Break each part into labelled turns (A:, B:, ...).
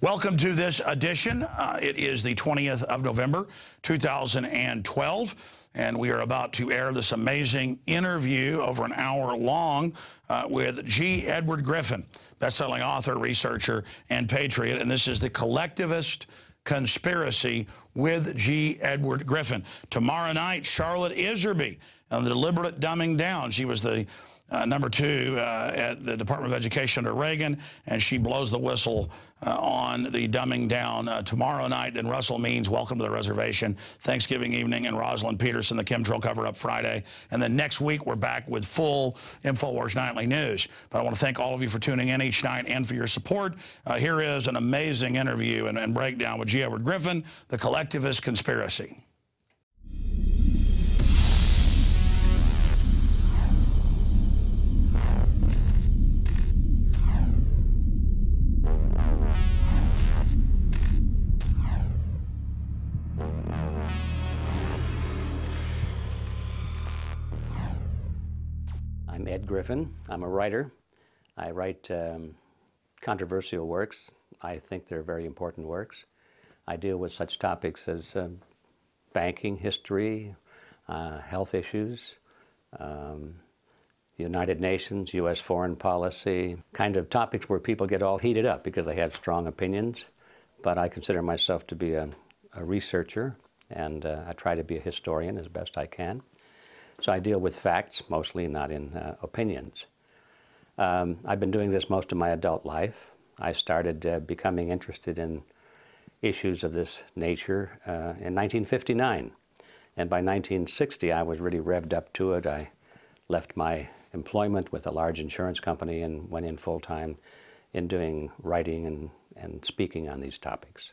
A: Welcome to this edition. It is the 20th of November, 2012, and we are about to air this amazing interview over an hour long with G. Edward Griffin, best-selling author, researcher, and patriot, and this is the Collectivist Conspiracy with G. Edward Griffin. Tomorrow night, Charlotte Iserby on the deliberate dumbing down. She was the number 2 at the Department of Education under Reagan, and she blows the whistle on the dumbing down tomorrow night. Then Russell Means, Welcome to the Reservation, Thanksgiving evening, and Rosalind Peterson, the chemtrail cover-up Friday. And then next week, we're back with full Infowars Nightly News. But I want to thank all of you for tuning in each night and for your support. Here is an amazing interview and breakdown with G. Edward Griffin, the Collectivist Conspiracy.
B: I'm Ed Griffin. I'm a writer. I write controversial works. I think they're very important works. I deal with such topics as banking history, health issues, the United Nations, U.S. foreign policy, kind of topics where people get all heated up because they have strong opinions. But I consider myself to be a researcher, and I try to be a historian as best I can. So I deal with facts, mostly, not in opinions. I've been doing this most of my adult life. I started becoming interested in issues of this nature in 1959. And by 1960, I was really revved up to it. I left my employment with a large insurance company and went in full-time in doing writing and speaking on these topics.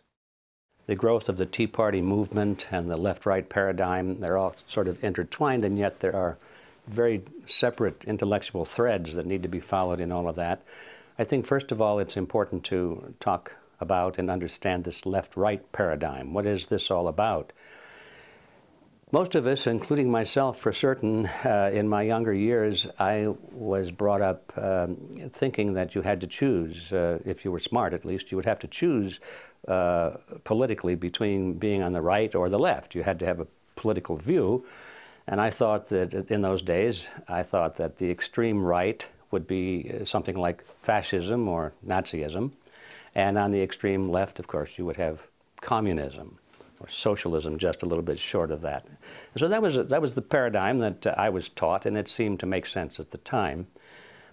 B: The growth of the Tea Party movement and the left-right paradigm, they're all sort of intertwined, and yet there are very separate intellectual threads that need to be followed in all of that. I think, first of all, it's important to talk about and understand this left-right paradigm. What is this all about? Most of us, including myself for certain, in my younger years, I was brought up thinking that you had to choose, if you were smart at least, you would have to choose politically between being on the right or the left. You had to have a political view. And I thought that in those days, I thought that the extreme right would be something like fascism or Nazism. And on the extreme left, of course, you would have communism, or socialism, just a little bit short of that. So that was the paradigm that I was taught, and it seemed to make sense at the time.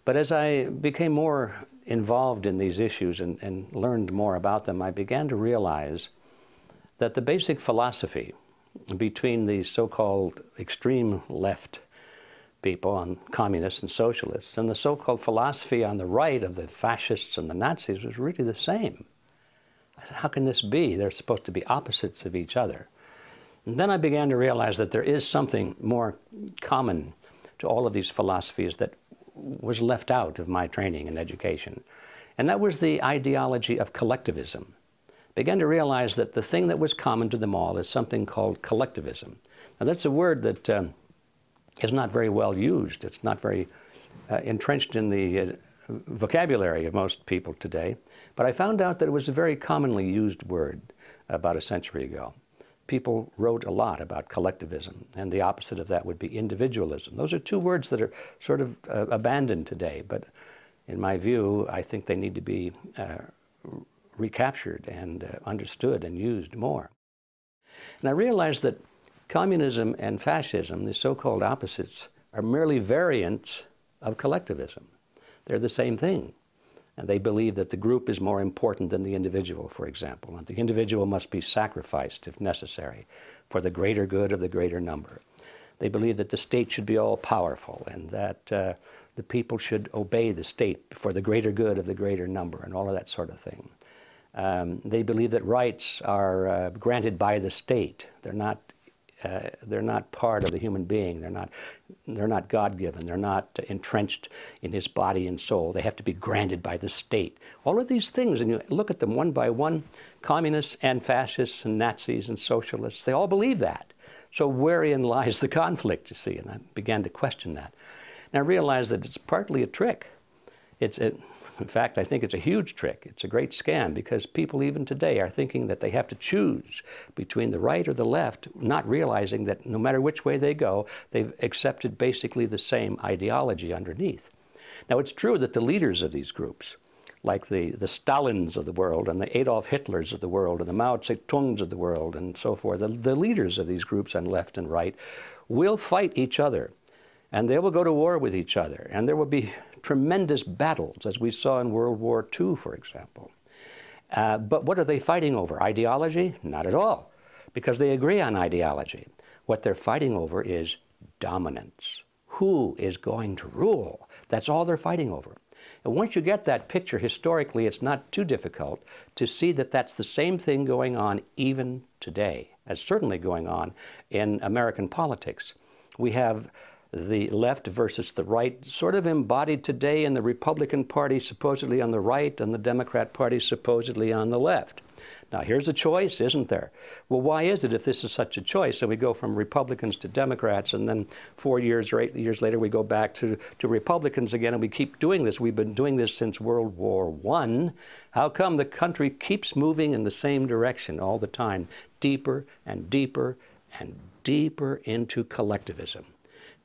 B: But as I became more involved in these issues and learned more about them, I began to realize that the basic philosophy between these so-called extreme left people, on communists and socialists, and the so-called philosophy on the right of the fascists and the Nazis was really the same. I said, how can this be? They're supposed to be opposites of each other. And then I began to realize that there is something more common to all of these philosophies that was left out of my training and education. And that was the ideology of collectivism. I began to realize that the thing that was common to them all is something called collectivism. Now that's a word that is not very well used. It's not very entrenched in the vocabulary of most people today. But I found out that it was a very commonly used word about a century ago. People wrote a lot about collectivism, and the opposite of that would be individualism. Those are two words that are sort of abandoned today, but in my view, I think they need to be recaptured and understood and used more. And I realized that communism and fascism, the so-called opposites, are merely variants of collectivism. They're the same thing. And they believe that the group is more important than the individual, for example, and the individual must be sacrificed, if necessary, for the greater good of the greater number. They believe that the state should be all powerful and that the people should obey the state for the greater good of the greater number and all of that sort of thing. They believe that rights are granted by the state. They're not part of the human being. They're not God-given. They're not entrenched in his body and soul. They have to be granted by the state. All of these things, and you look at them one by one, communists and fascists and Nazis and socialists, they all believe that. So wherein lies the conflict, you see? And I began to question that. And I realized that it's partly a trick. In fact, I think it's a huge trick. It's a great scam because people even today are thinking that they have to choose between the right or the left, not realizing that no matter which way they go, they've accepted basically the same ideology underneath. Now, it's true that the leaders of these groups, like the Stalins of the world and the Adolf Hitlers of the world and the Mao Zedongs of the world and so forth, the leaders of these groups on left and right will fight each other. And they will go to war with each other. And there will be tremendous battles, as we saw in World War II, for example. But what are they fighting over? Ideology? Not at all, because they agree on ideology. What they're fighting over is dominance. Who is going to rule? That's all they're fighting over. And once you get that picture historically, it's not too difficult to see that that's the same thing going on even today, as certainly going on in American politics. We have the left versus the right, sort of embodied today in the Republican Party supposedly on the right and the Democrat Party supposedly on the left. Now, here's a choice, isn't there? Well, why is it, if this is such a choice, and we go from Republicans to Democrats, and then 4 years or 8 years later we go back to Republicans again, and we keep doing this? We've been doing this since World War I. How come the country keeps moving in the same direction all the time, deeper and deeper and deeper into collectivism,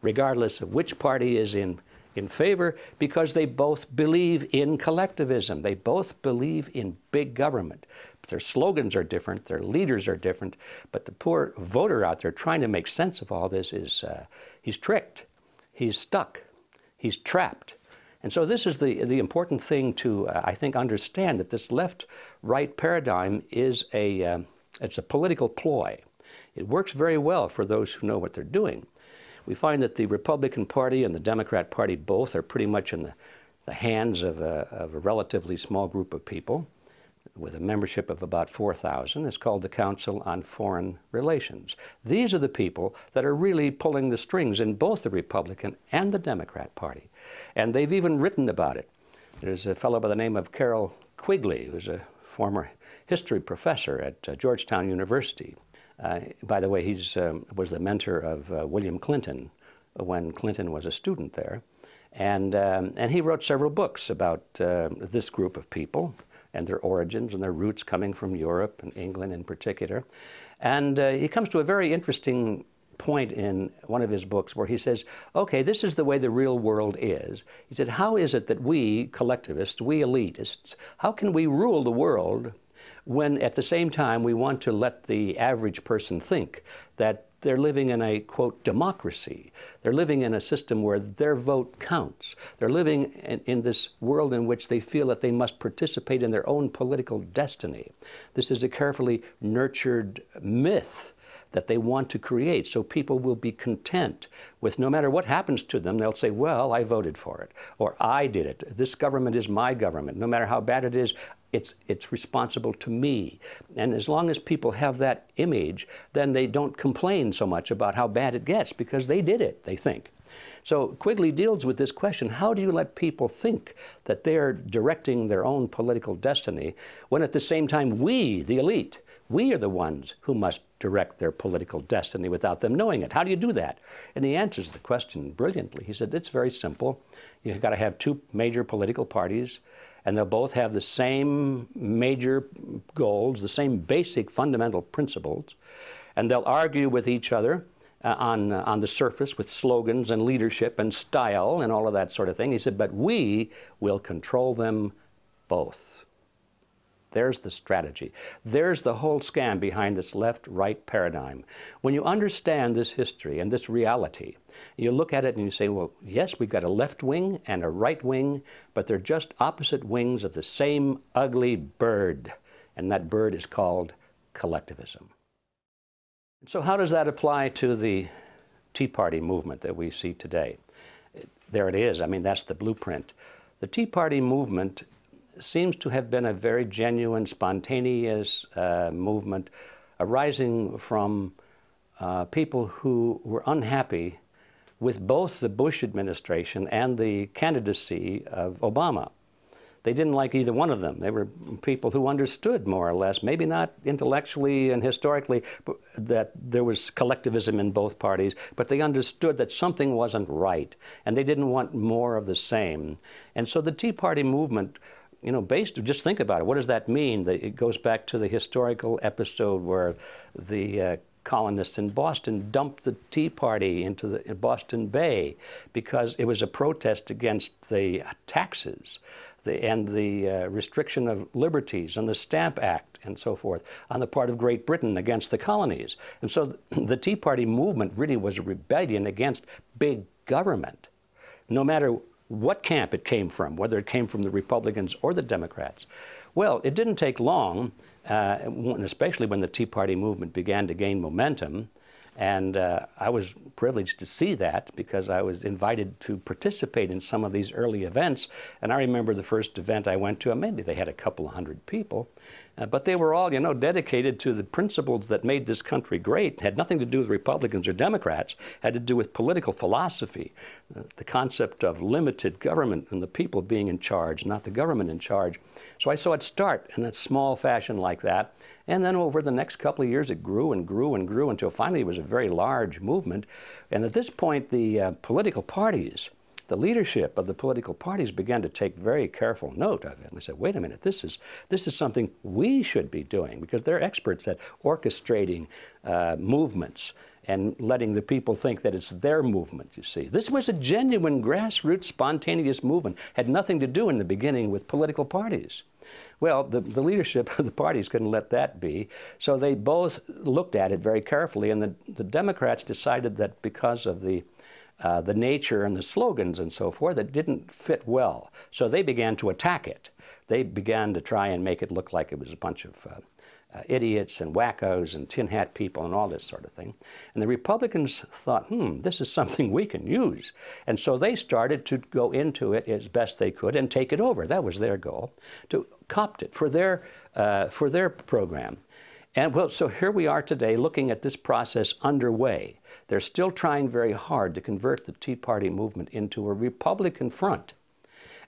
B: regardless of which party is in favor? Because they both believe in collectivism. They both believe in big government. But their slogans are different, their leaders are different, but the poor voter out there trying to make sense of all this is, he's tricked, he's stuck, he's trapped. And so this is the important thing to, I think, understand, that this left-right paradigm is it's a political ploy. It works very well for those who know what they're doing. We find that the Republican Party and the Democrat Party both are pretty much in the hands of a relatively small group of people with a membership of about 4,000. It's called the Council on Foreign Relations. These are the people that are really pulling the strings in both the Republican and the Democrat Party. And they've even written about it. There's a fellow by the name of Carroll Quigley, who's a former history professor at Georgetown University. By the way, he was the mentor of William Clinton when Clinton was a student there. And he wrote several books about this group of people and their origins and their roots coming from Europe and England in particular. And he comes to a very interesting point in one of his books where he says, okay, this is the way the real world is. He said, how is it that we collectivists, we elitists, how can we rule the world when at the same time we want to let the average person think that they're living in a, quote, democracy. They're living in a system where their vote counts. They're living in this world in which they feel that they must participate in their own political destiny. This is a carefully nurtured myth that they want to create, so people will be content with, no matter what happens to them, they'll say, well, I voted for it, or I did it. This government is my government. No matter how bad it is, it's responsible to me. And as long as people have that image, then they don't complain so much about how bad it gets, because they did it, they think. So Quigley deals with this question: how do you let people think that they're directing their own political destiny when at the same time we, the elite, we are the ones who must direct their political destiny without them knowing it? How do you do that? And he answers the question brilliantly. He said, it's very simple. You've got to have two major political parties, and they'll both have the same major goals, the same basic fundamental principles, and they'll argue with each other on the surface with slogans and leadership and style and all of that sort of thing. He said, but we will control them both. There's the strategy. There's the whole scam behind this left-right paradigm. When you understand this history and this reality, you look at it and you say, well, yes, we've got a left wing and a right wing, but they're just opposite wings of the same ugly bird, and that bird is called collectivism. So how does that apply to the Tea Party movement that we see today. There it is. I mean, that's the blueprint. The Tea Party movement seems to have been a very genuine, spontaneous movement arising from people who were unhappy with both the Bush administration and the candidacy of Obama. They didn't like either one of them. They were people who understood, more or less, maybe not intellectually and historically, that there was collectivism in both parties, but they understood that something wasn't right, and they didn't want more of the same. And so the Tea Party movement, you know, just think about it. What does that mean? It goes back to the historical episode where the colonists in Boston dumped the Tea Party into the Boston Bay because it was a protest against the taxes and the restriction of liberties and the Stamp Act and so forth on the part of Great Britain against the colonies. And so the Tea Party movement really was a rebellion against big government, no matter what camp it came from, whether it came from the Republicans or the Democrats. Well, it didn't take long, especially when the Tea Party movement began to gain momentum. And I was privileged to see that because I was invited to participate in some of these early events. And I remember the first event I went to, maybe they had a couple of hundred people, but they were all, you know, dedicated to the principles that made this country great. It had nothing to do with Republicans or Democrats. It had to do with political philosophy, the concept of limited government and the people being in charge, not the government in charge. So I saw it start in a small fashion like that. And then over the next couple of years, it grew and grew and grew until finally it was a very large movement. And at this point, the political parties, the leadership of the political parties began to take very careful note of it. And they said, wait a minute, this is something we should be doing, because they're experts at orchestrating movements and letting the people think that it's their movement, you see. This was a genuine grassroots spontaneous movement. Had nothing to do in the beginning with political parties. Well, the leadership of the parties couldn't let that be, so they both looked at it very carefully, and the Democrats decided that because of the nature and the slogans and so forth, it didn't fit well. So they began to attack it. They began to try and make it look like it was a bunch of idiots and wackos and tin hat people and all this sort of thing. And the Republicans thought, this is something we can use. And so they started to go into it as best they could and take it over. That was their goal, to copt it for their program. And well, so here we are today looking at this process underway. They're still trying very hard to convert the Tea Party movement into a Republican front.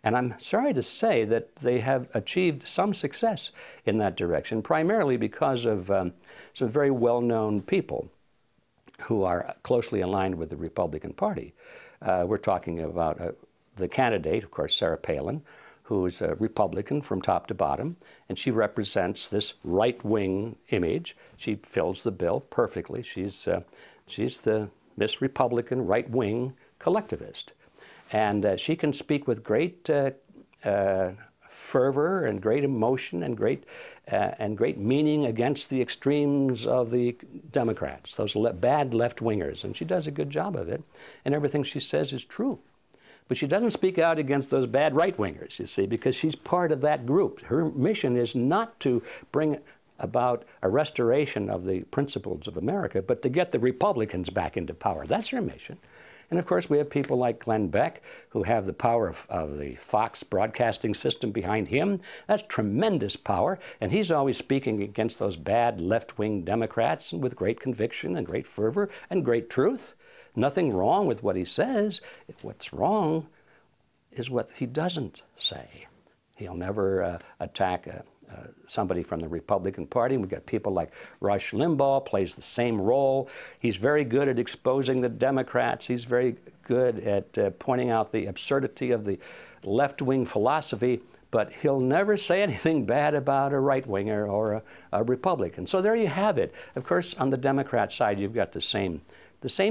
B: And I'm sorry to say that they have achieved some success in that direction, primarily because of some very well-known people who are closely aligned with the Republican Party. We're talking about the candidate, of course, Sarah Palin, who's a Republican from top to bottom, and she represents this right-wing image. She fills the bill perfectly. She's the Miss Republican right-wing collectivist. And she can speak with great fervor and great emotion and great meaning against the extremes of the Democrats, those bad left-wingers. And she does a good job of it, and everything she says is true. But she doesn't speak out against those bad right-wingers, you see, because she's part of that group. Her mission is not to bring about a restoration of the principles of America, but to get the Republicans back into power. That's her mission. And of course, we have people like Glenn Beck, who have the power of the Fox broadcasting system behind him. That's tremendous power. And he's always speaking against those bad left-wing Democrats, and with great conviction and great fervor and great truth. Nothing wrong with what he says. What's wrong is what he doesn't say. He'll never attack somebody from the Republican Party. We've got people like Rush Limbaugh, plays the same role. He's very good at exposing the Democrats. He's very good at pointing out the absurdity of the left-wing philosophy, but he'll never say anything bad about a right-winger or a Republican. So there you have it. Of course, on the Democrat side, you've got the same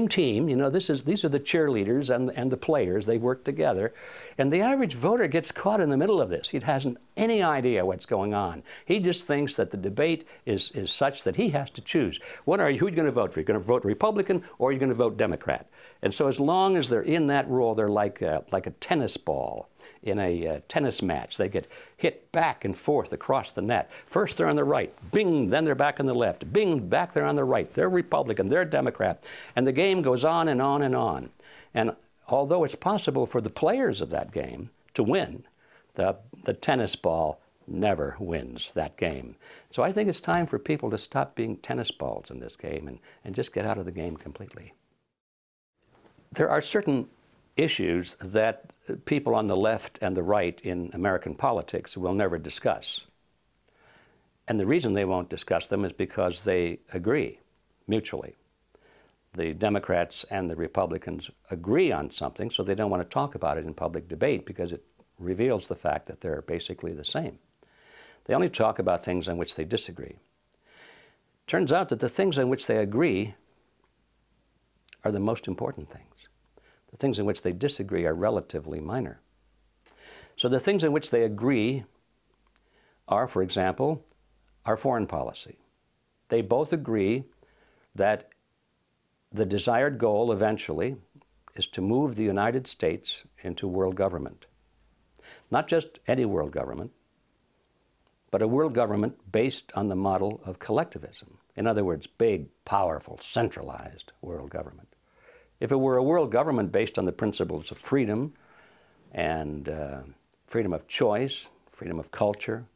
B: team. You know, these are the cheerleaders and the players. They work together. And the average voter gets caught in the middle of this. He hasn't any idea what's going on. He just thinks that the debate is such that he has to choose. Who are you going to vote for? You're going to vote Republican, or are you going to vote Democrat? And so as long as they're in that role, they're like a tennis ball in a tennis match. They get hit back and forth across the net. First they're on the right, bing, then they're back on the left, bing, back they're on the right. They're Republican, they're Democrat. And And the game goes on and on and on. And although it's possible for the players of that game to win, the tennis ball never wins that game. So I think it's time for people to stop being tennis balls in this game and just get out of the game completely. There are certain issues that people on the left and the right in American politics will never discuss. And the reason they won't discuss them is because they agree mutually. The Democrats and the Republicans agree on something, so they don't want to talk about it in public debate because it reveals the fact that they're basically the same. They only talk about things on which they disagree. Turns out that the things on which they agree are the most important things. The things in which they disagree are relatively minor. So the things in which they agree are, for example, our foreign policy. They both agree that the desired goal eventually is to move the United States into world government. Not just any world government, but a world government based on the model of collectivism. In other words, big, powerful, centralized world government. If it were a world government based on the principles of freedom and freedom of choice, freedom of culture,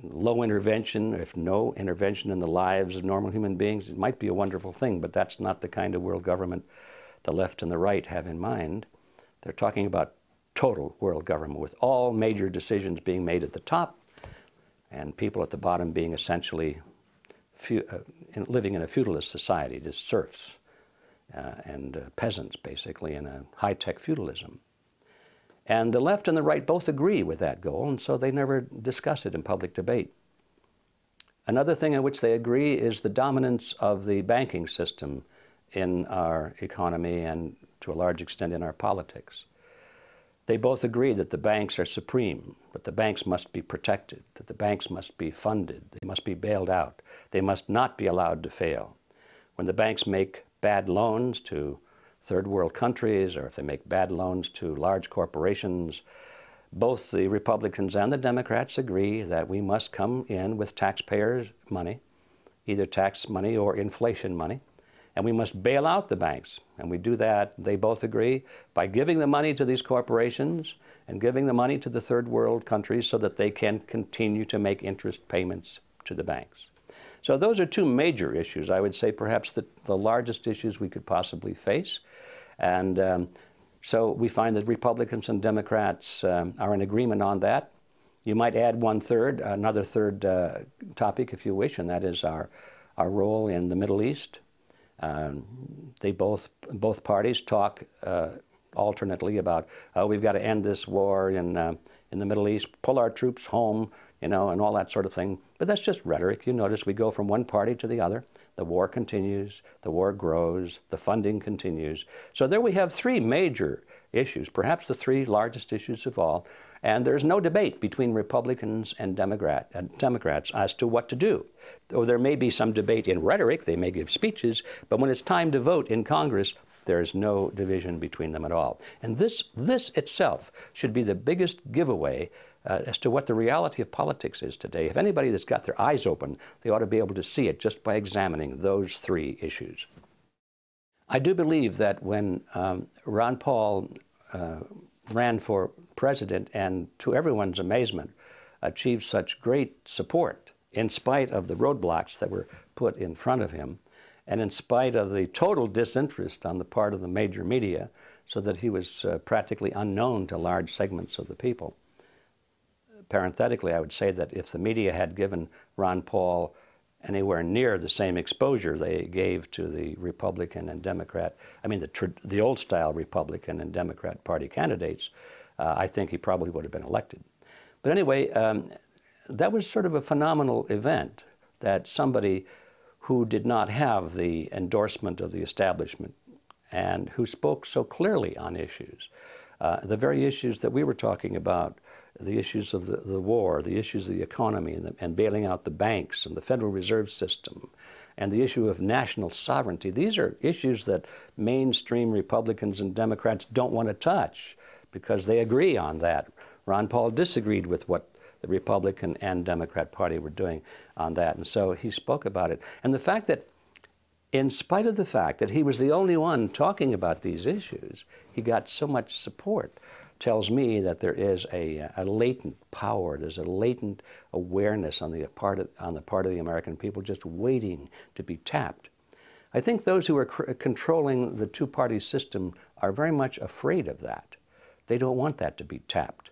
B: low intervention, if no intervention in the lives of normal human beings, it might be a wonderful thing, but that's not the kind of world government the left and the right have in mind. They're talking about total world government with all major decisions being made at the top and people at the bottom being essentially living in a feudalist society, just serfs and peasants basically in a high-tech feudalism. And the left and the right both agree with that goal, and so they never discuss it in public debate. Another thing in which they agree is the dominance of the banking system in our economy and to a large extent in our politics. They both agree that the banks are supreme, that the banks must be protected, that the banks must be funded, they must be bailed out, they must not be allowed to fail. When the banks make bad loans to third world countries, or if they make bad loans to large corporations, both the Republicans and the Democrats agree that we must come in with taxpayers' money, either tax money or inflation money, and we must bail out the banks. And we do that, they both agree, by giving the money to these corporations and giving the money to the third world countries so that they can continue to make interest payments to the banks. So those are two major issues, I would say perhaps the largest issues we could possibly face. And so we find that Republicans and Democrats are in agreement on that. You might add another third topic if you wish, and that is our role in the Middle East. Both parties talk alternately about, oh, we've got to end this war in the Middle East, pull our troops home, you know, and all that sort of thing. But that's just rhetoric. You notice we go from one party to the other. The war continues, the war grows, the funding continues. So there we have three major issues, perhaps the three largest issues of all. And there's no debate between Republicans and Democrats as to what to do. Though there may be some debate in rhetoric, they may give speeches, but when it's time to vote in Congress, there is no division between them at all. And this itself should be the biggest giveaway as to what the reality of politics is today. If anybody that's got their eyes open, they ought to be able to see it just by examining those three issues. I do believe that when Ron Paul ran for president and, to everyone's amazement, achieved such great support in spite of the roadblocks that were put in front of him, and in spite of the total disinterest on the part of the major media, so that he was practically unknown to large segments of the people. Parenthetically, I would say that if the media had given Ron Paul anywhere near the same exposure they gave to the Republican and Democrat, I mean the old-style Republican and Democrat Party candidates, I think he probably would have been elected. But anyway, that was sort of a phenomenal event, that somebody who did not have the endorsement of the establishment and who spoke so clearly on issues, the very issues that we were talking about, the issues of the war, the issues of the economy and bailing out the banks and the Federal Reserve System, and the issue of national sovereignty. These are issues that mainstream Republicans and Democrats don't want to touch because they agree on that. Ron Paul disagreed with what the Republican and Democrat Party were doing on that, and so he spoke about it. And the fact that in spite of the fact that he was the only one talking about these issues, he got so much support. Tells me that there is a latent power, there's a latent awareness on the part of the American people just waiting to be tapped. I think those who are controlling the two-party system are very much afraid of that. They don't want that to be tapped.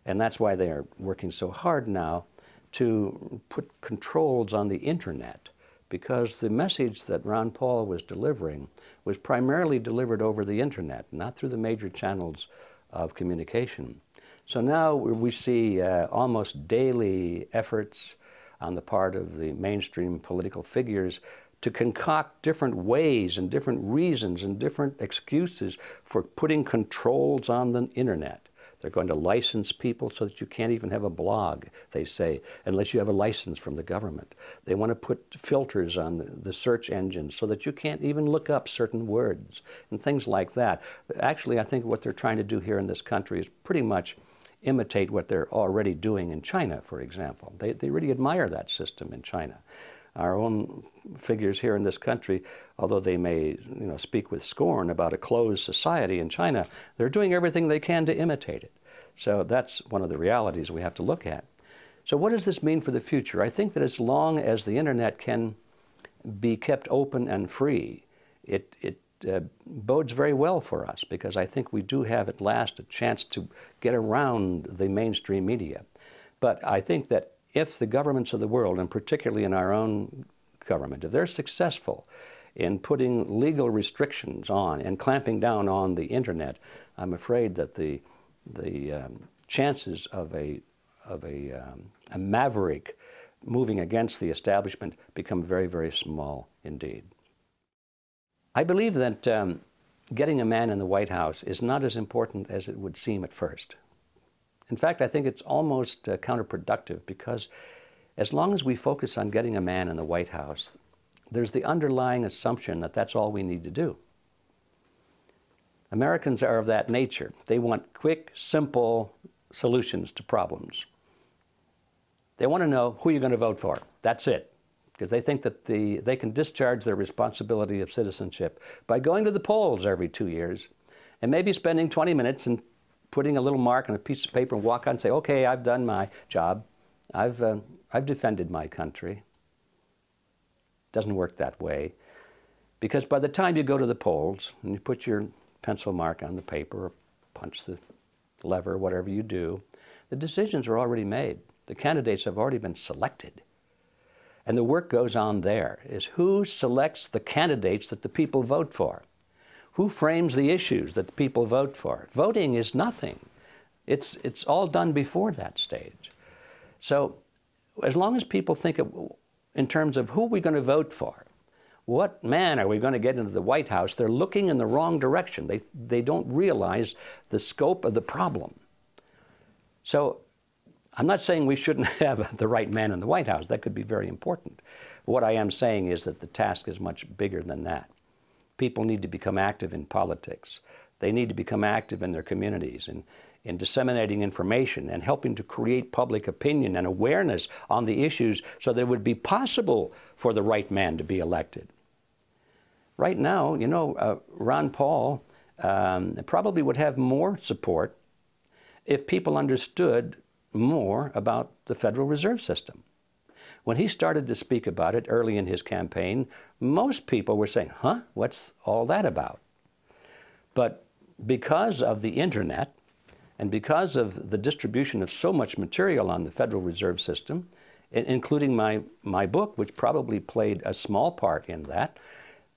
B: And that's why they are working so hard now to put controls on the internet, because the message that Ron Paul was delivering was primarily delivered over the internet, not through the major channels of communication. So now we see almost daily efforts on the part of the mainstream political figures to concoct different ways and different reasons and different excuses for putting controls on the internet. They're going to license people so that you can't even have a blog, they say, unless you have a license from the government. They want to put filters on the search engines so that you can't even look up certain words and things like that. Actually, I think what they're trying to do here in this country is pretty much imitate what they're already doing in China, for example. They really admire that system in China. Our own figures here in this country, although they may speak with scorn about a closed society in China, they're doing everything they can to imitate it. So that's one of the realities we have to look at. So what does this mean for the future? I think that as long as the internet can be kept open and free, it bodes very well for us, because I think we do have at last a chance to get around the mainstream media. But I think that if the governments of the world, and particularly in our own government, if they're successful in putting legal restrictions on and clamping down on the internet, I'm afraid that the chances of a maverick moving against the establishment become very, very small indeed. I believe that getting a man in the White House is not as important as it would seem at first. In fact, I think it's almost counterproductive, because as long as we focus on getting a man in the White House, there's the underlying assumption that that's all we need to do. Americans are of that nature. They want quick, simple solutions to problems. They want to know who you're going to vote for. That's it. Because they think that they can discharge their responsibility of citizenship by going to the polls every 2 years and maybe spending 20 minutes and putting a little mark on a piece of paper and walk on and say, okay, I've done my job. I've defended my country. Doesn't work that way. Because by the time you go to the polls and you put your pencil mark on the paper or punch the lever, whatever you do, the decisions are already made. The candidates have already been selected. And the work goes on there, is who selects the candidates that the people vote for? Who frames the issues that the people vote for? Voting is nothing. It's all done before that stage. So as long as people think in terms of who we're going to vote for, what man are we going to get into the White House, they're looking in the wrong direction. They don't realize the scope of the problem. So I'm not saying we shouldn't have the right man in the White House. That could be very important. What I am saying is that the task is much bigger than that. People need to become active in politics. They need to become active in their communities, in disseminating information and helping to create public opinion and awareness on the issues so that it would be possible for the right man to be elected. Right now, Ron Paul probably would have more support if people understood more about the Federal Reserve System. When he started to speak about it early in his campaign, most people were saying, huh, what's all that about? But because of the internet and because of the distribution of so much material on the Federal Reserve System, including my book, which probably played a small part in that,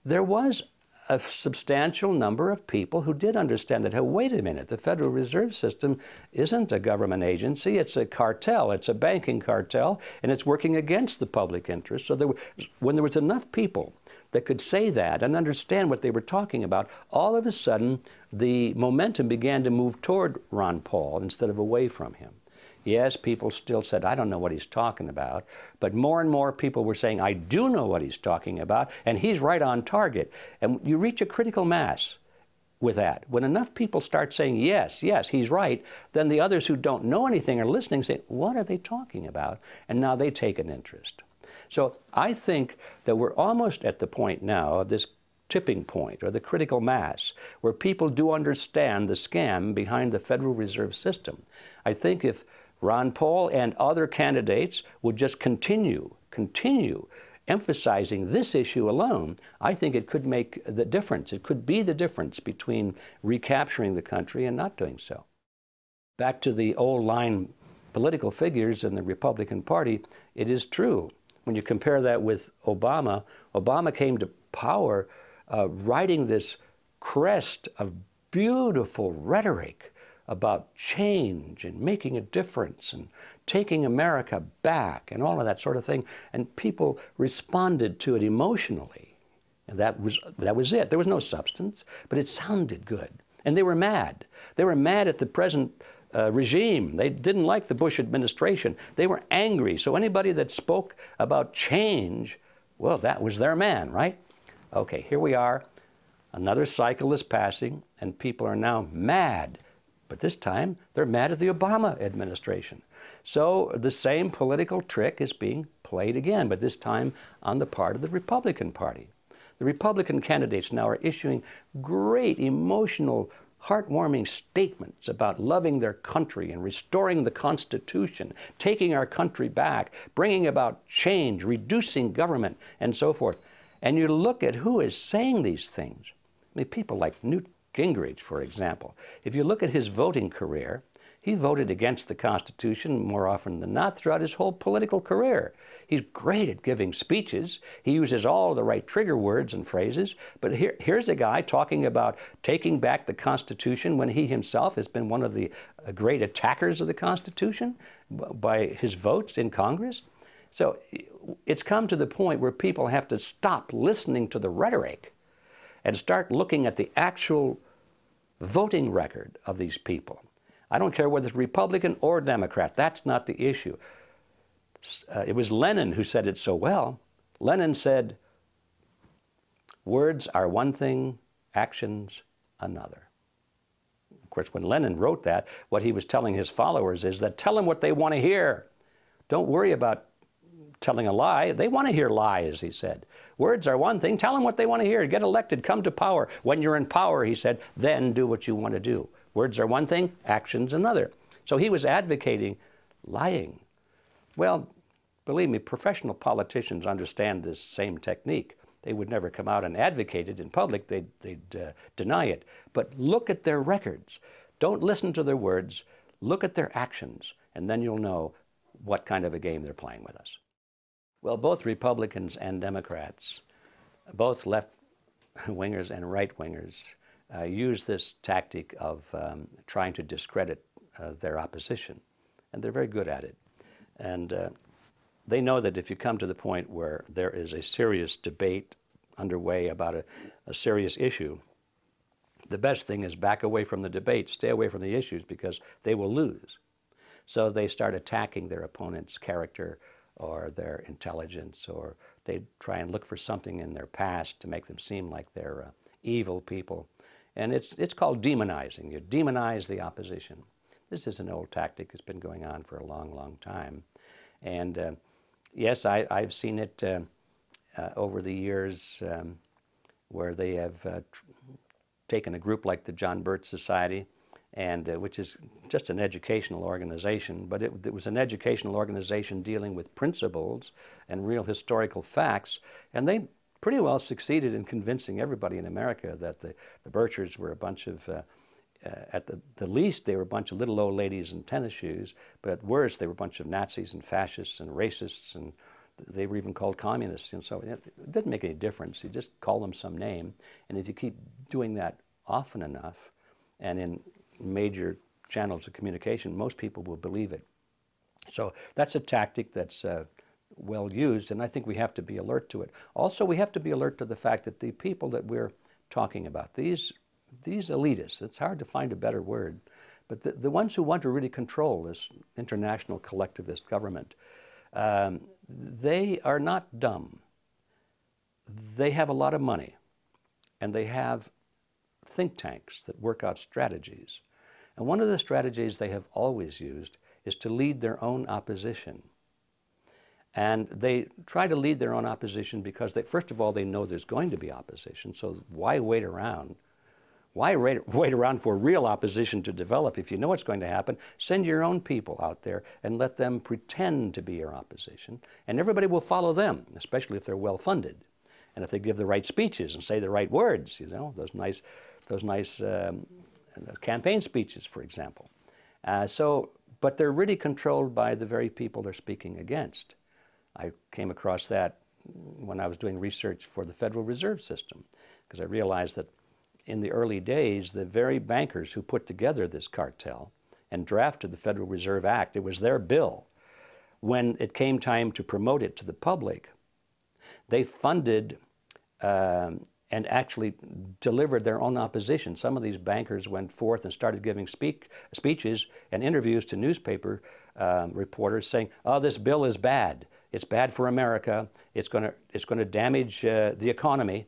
B: there was a substantial number of people who did understand that, hey, wait a minute, the Federal Reserve System isn't a government agency, it's a cartel, it's a banking cartel, and it's working against the public interest. So when there was enough people that could say that and understand what they were talking about, all of a sudden the momentum began to move toward Ron Paul instead of away from him. Yes, people still said, I don't know what he's talking about, but more and more people were saying, I do know what he's talking about, and he's right on target. And you reach a critical mass with that. When enough people start saying, yes, yes, he's right, then the others who don't know anything are listening say, what are they talking about? And now they take an interest. So I think that we're almost at the point now of this tipping point or the critical mass where people do understand the scam behind the Federal Reserve System. I think if Ron Paul and other candidates would just continue emphasizing this issue alone, I think it could make the difference. It could be the difference between recapturing the country and not doing so. Back to the old line political figures in the Republican Party, it is true. When you compare that with Obama, Obama came to power riding this crest of beautiful rhetoric about change and making a difference and taking America back and all of that sort of thing. And people responded to it emotionally. And that was it. There was no substance, but it sounded good. And they were mad. They were mad at the present regime. They didn't like the Bush administration. They were angry. So anybody that spoke about change, well, that was their man, right? Okay, here we are. Another cycle is passing, and people are now mad. But this time, they're mad at the Obama administration. So the same political trick is being played again, but this time on the part of the Republican Party. The Republican candidates now are issuing great emotional, heartwarming statements about loving their country and restoring the Constitution, taking our country back, bringing about change, reducing government, and so forth. And you look at who is saying these things. I mean, people like Newt Gingrich, for example. If you look at his voting career, he voted against the Constitution more often than not throughout his whole political career. He's great at giving speeches. He uses all the right trigger words and phrases. But here's a guy talking about taking back the Constitution when he himself has been one of the great attackers of the Constitution by his votes in Congress. So it's come to the point where people have to stop listening to the rhetoric and start looking at the actual voting record of these people. I don't care whether it's Republican or Democrat. That's not the issue. It was Lenin who said it so well. Lenin said, words are one thing, actions another. Of course, when Lenin wrote that, what he was telling his followers is that tell them what they want to hear. Don't worry about telling a lie. They want to hear lies, he said. Words are one thing. Tell them what they want to hear. Get elected. Come to power. When you're in power, he said, then do what you want to do. Words are one thing, actions another. So he was advocating lying. Well, believe me, professional politicians understand this same technique. They would never come out and advocate it in public. They'd deny it. But look at their records. Don't listen to their words. Look at their actions, and then you'll know what kind of a game they're playing with us. Well, both Republicans and Democrats, both left-wingers and right-wingers, use this tactic of trying to discredit their opposition, and they're very good at it. And they know that if you come to the point where there is a serious debate underway about a serious issue, the best thing is back away from the debate, stay away from the issues, because they will lose. So they start attacking their opponent's character or their intelligence, or they try and look for something in their past to make them seem like they're evil people. And it's called demonizing. You demonize the opposition. This is an old tactic that's been going on for a long, long time. And yes, I've seen it over the years where they have taken a group like the John Birch Society, and which is just an educational organization, but it was an educational organization dealing with principles and real historical facts, and they pretty well succeeded in convincing everybody in America that the Birchers were a bunch of, at the least, they were a bunch of little old ladies in tennis shoes, but at worst, they were a bunch of Nazis and fascists and racists, and they were even called communists. And so it didn't make any difference. You just call them some name, and if you keep doing that often enough, and in major channels of communication, most people will believe it. So that's a tactic that's well used, and I think we have to be alert to it. Also, we have to be alert to the fact that the people that we're talking about, these elitists, it's hard to find a better word, but the ones who want to really control this international collectivist government, they are not dumb. They have a lot of money, and they have think tanks that work out strategies. And one of the strategies they have always used is to lead their own opposition. And they try to lead their own opposition because, first of all, they know there's going to be opposition, so why wait around? Why wait around for real opposition to develop? If you know what's going to happen, send your own people out there and let them pretend to be your opposition, and everybody will follow them, especially if they're well-funded. And if they give the right speeches and say the right words, you know, those nice campaign speeches, for example. But they're really controlled by the very people they're speaking against. I came across that when I was doing research for the Federal Reserve System, because I realized that in the early days, the very bankers who put together this cartel and drafted the Federal Reserve Act, it was their bill. When it came time to promote it to the public, they funded and actually delivered their own opposition. Some of these bankers went forth and started giving speeches and interviews to newspaper reporters saying, oh, this bill is bad. It's bad for America. It's going to damage the economy.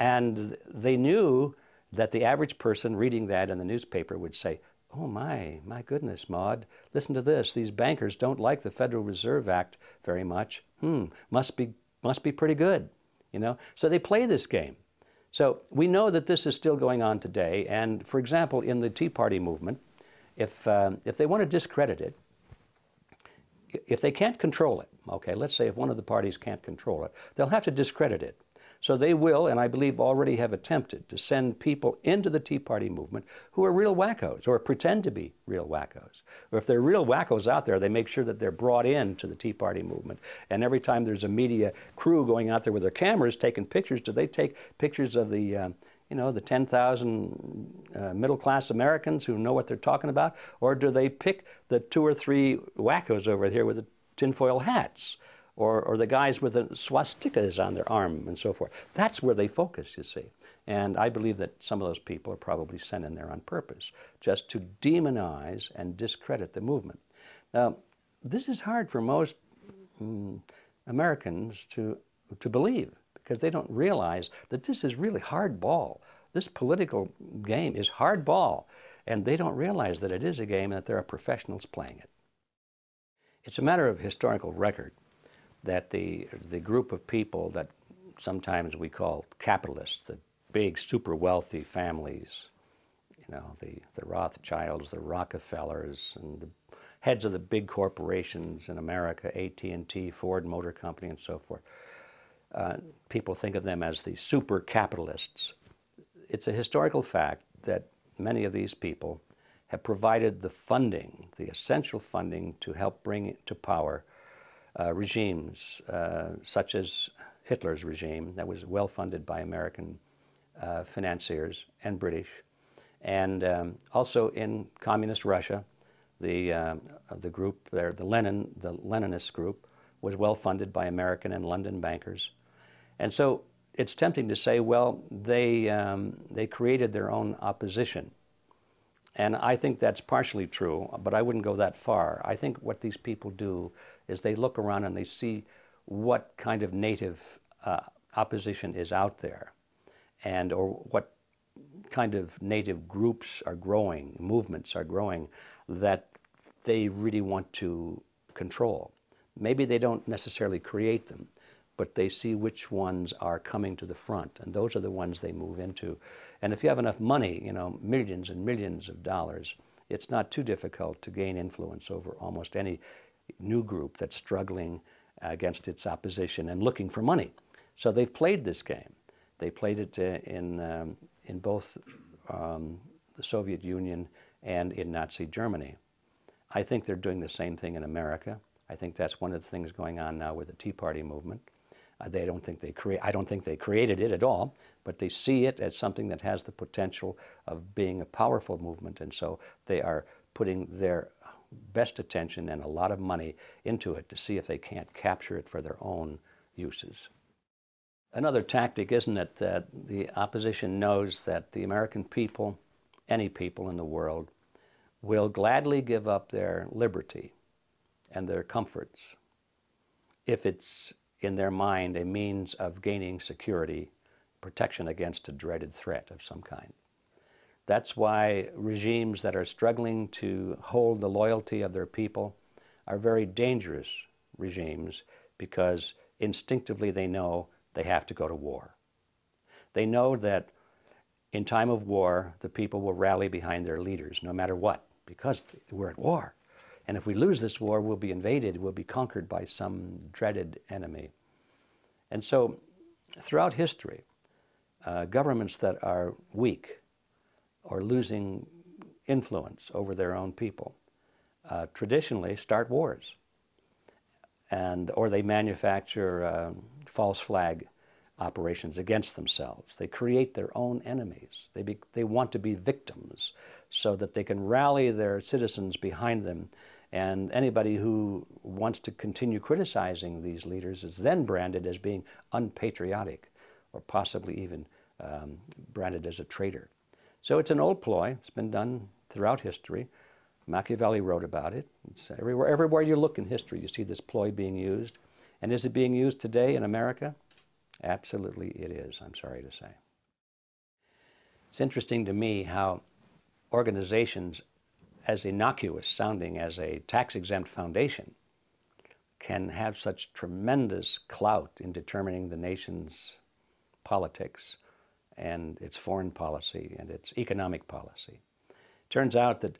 B: And they knew that the average person reading that in the newspaper would say, oh my goodness, Maude, listen to this. These bankers don't like the Federal Reserve Act very much. Must be pretty good. You know? So they play this game. So we know that this is still going on today. And for example, in the Tea Party movement, if they want to discredit it, if they can't control it, okay, let's say if one of the parties can't control it, they'll have to discredit it. So they will, and I believe already have attempted, to send people into the Tea Party movement who are real wackos or pretend to be real wackos. Or if there are real wackos out there, they make sure that they're brought in to the Tea Party movement. And every time there's a media crew going out there with their cameras taking pictures, do they take pictures of the 10,000 middle-class Americans who know what they're talking about? Or do they pick the 2 or 3 wackos over here with the tinfoil hats? Or the guys with the swastikas on their arm and so forth. That's where they focus, you see. And I believe that some of those people are probably sent in there on purpose, just to demonize and discredit the movement. Now, this is hard for most Americans to believe, because they don't realize that this is really hardball. This political game is hardball, and they don't realize that it is a game and that there are professionals playing it. It's a matter of historical record that the group of people that sometimes we call capitalists, the big super wealthy families, you know, the Rothschilds, the Rockefellers, and the heads of the big corporations in America, AT&T, Ford Motor Company, and so forth. People think of them as the super capitalists. It's a historical fact that many of these people have provided the funding, the essential funding, to help bring to power regimes such as Hitler's regime that was well funded by American financiers and British, and also in communist Russia, the group there, the Leninist group, was well funded by American and London bankers, and so it's tempting to say, well, they created their own opposition. And I think that's partially true, but I wouldn't go that far. I think what these people do is they look around and they see what kind of native opposition is out there, or what kind of native groups are growing, movements are growing, that they really want to control. Maybe they don't necessarily create them, but they see which ones are coming to the front, and those are the ones they move into. And if you have enough money, you know, millions and millions of dollars, it's not too difficult to gain influence over almost any new group that's struggling against its opposition and looking for money. So they've played this game. They played it in both the Soviet Union and in Nazi Germany. I think they're doing the same thing in America. I think that's one of the things going on now with the Tea Party movement. I don't think they created it at all, but they see it as something that has the potential of being a powerful movement, and so they are putting their best attention and a lot of money into it to see if they can't capture it for their own uses. Another tactic, isn't it, that the opposition knows that the American people, any people in the world, will gladly give up their liberty and their comforts if it's in their mind a means of gaining security, protection against a dreaded threat of some kind. That's why regimes that are struggling to hold the loyalty of their people are very dangerous regimes because instinctively they know they have to go to war. They know that in time of war, the people will rally behind their leaders no matter what, because we're at war. And if we lose this war, we'll be invaded, we'll be conquered by some dreaded enemy. And so throughout history, governments that are weak or losing influence over their own people traditionally start wars. Or they manufacture false flag operations against themselves. They create their own enemies. They want to be victims so that they can rally their citizens behind them. And anybody who wants to continue criticizing these leaders is then branded as being unpatriotic or possibly even branded as a traitor. So it's an old ploy. It's been done throughout history. Machiavelli wrote about it. It's everywhere you look in history, you see this ploy being used. And is it being used today in America? Absolutely it is, I'm sorry to say. It's interesting to me how organizations as innocuous sounding as a tax-exempt foundation can have such tremendous clout in determining the nation's politics and its foreign policy and its economic policy. It turns out that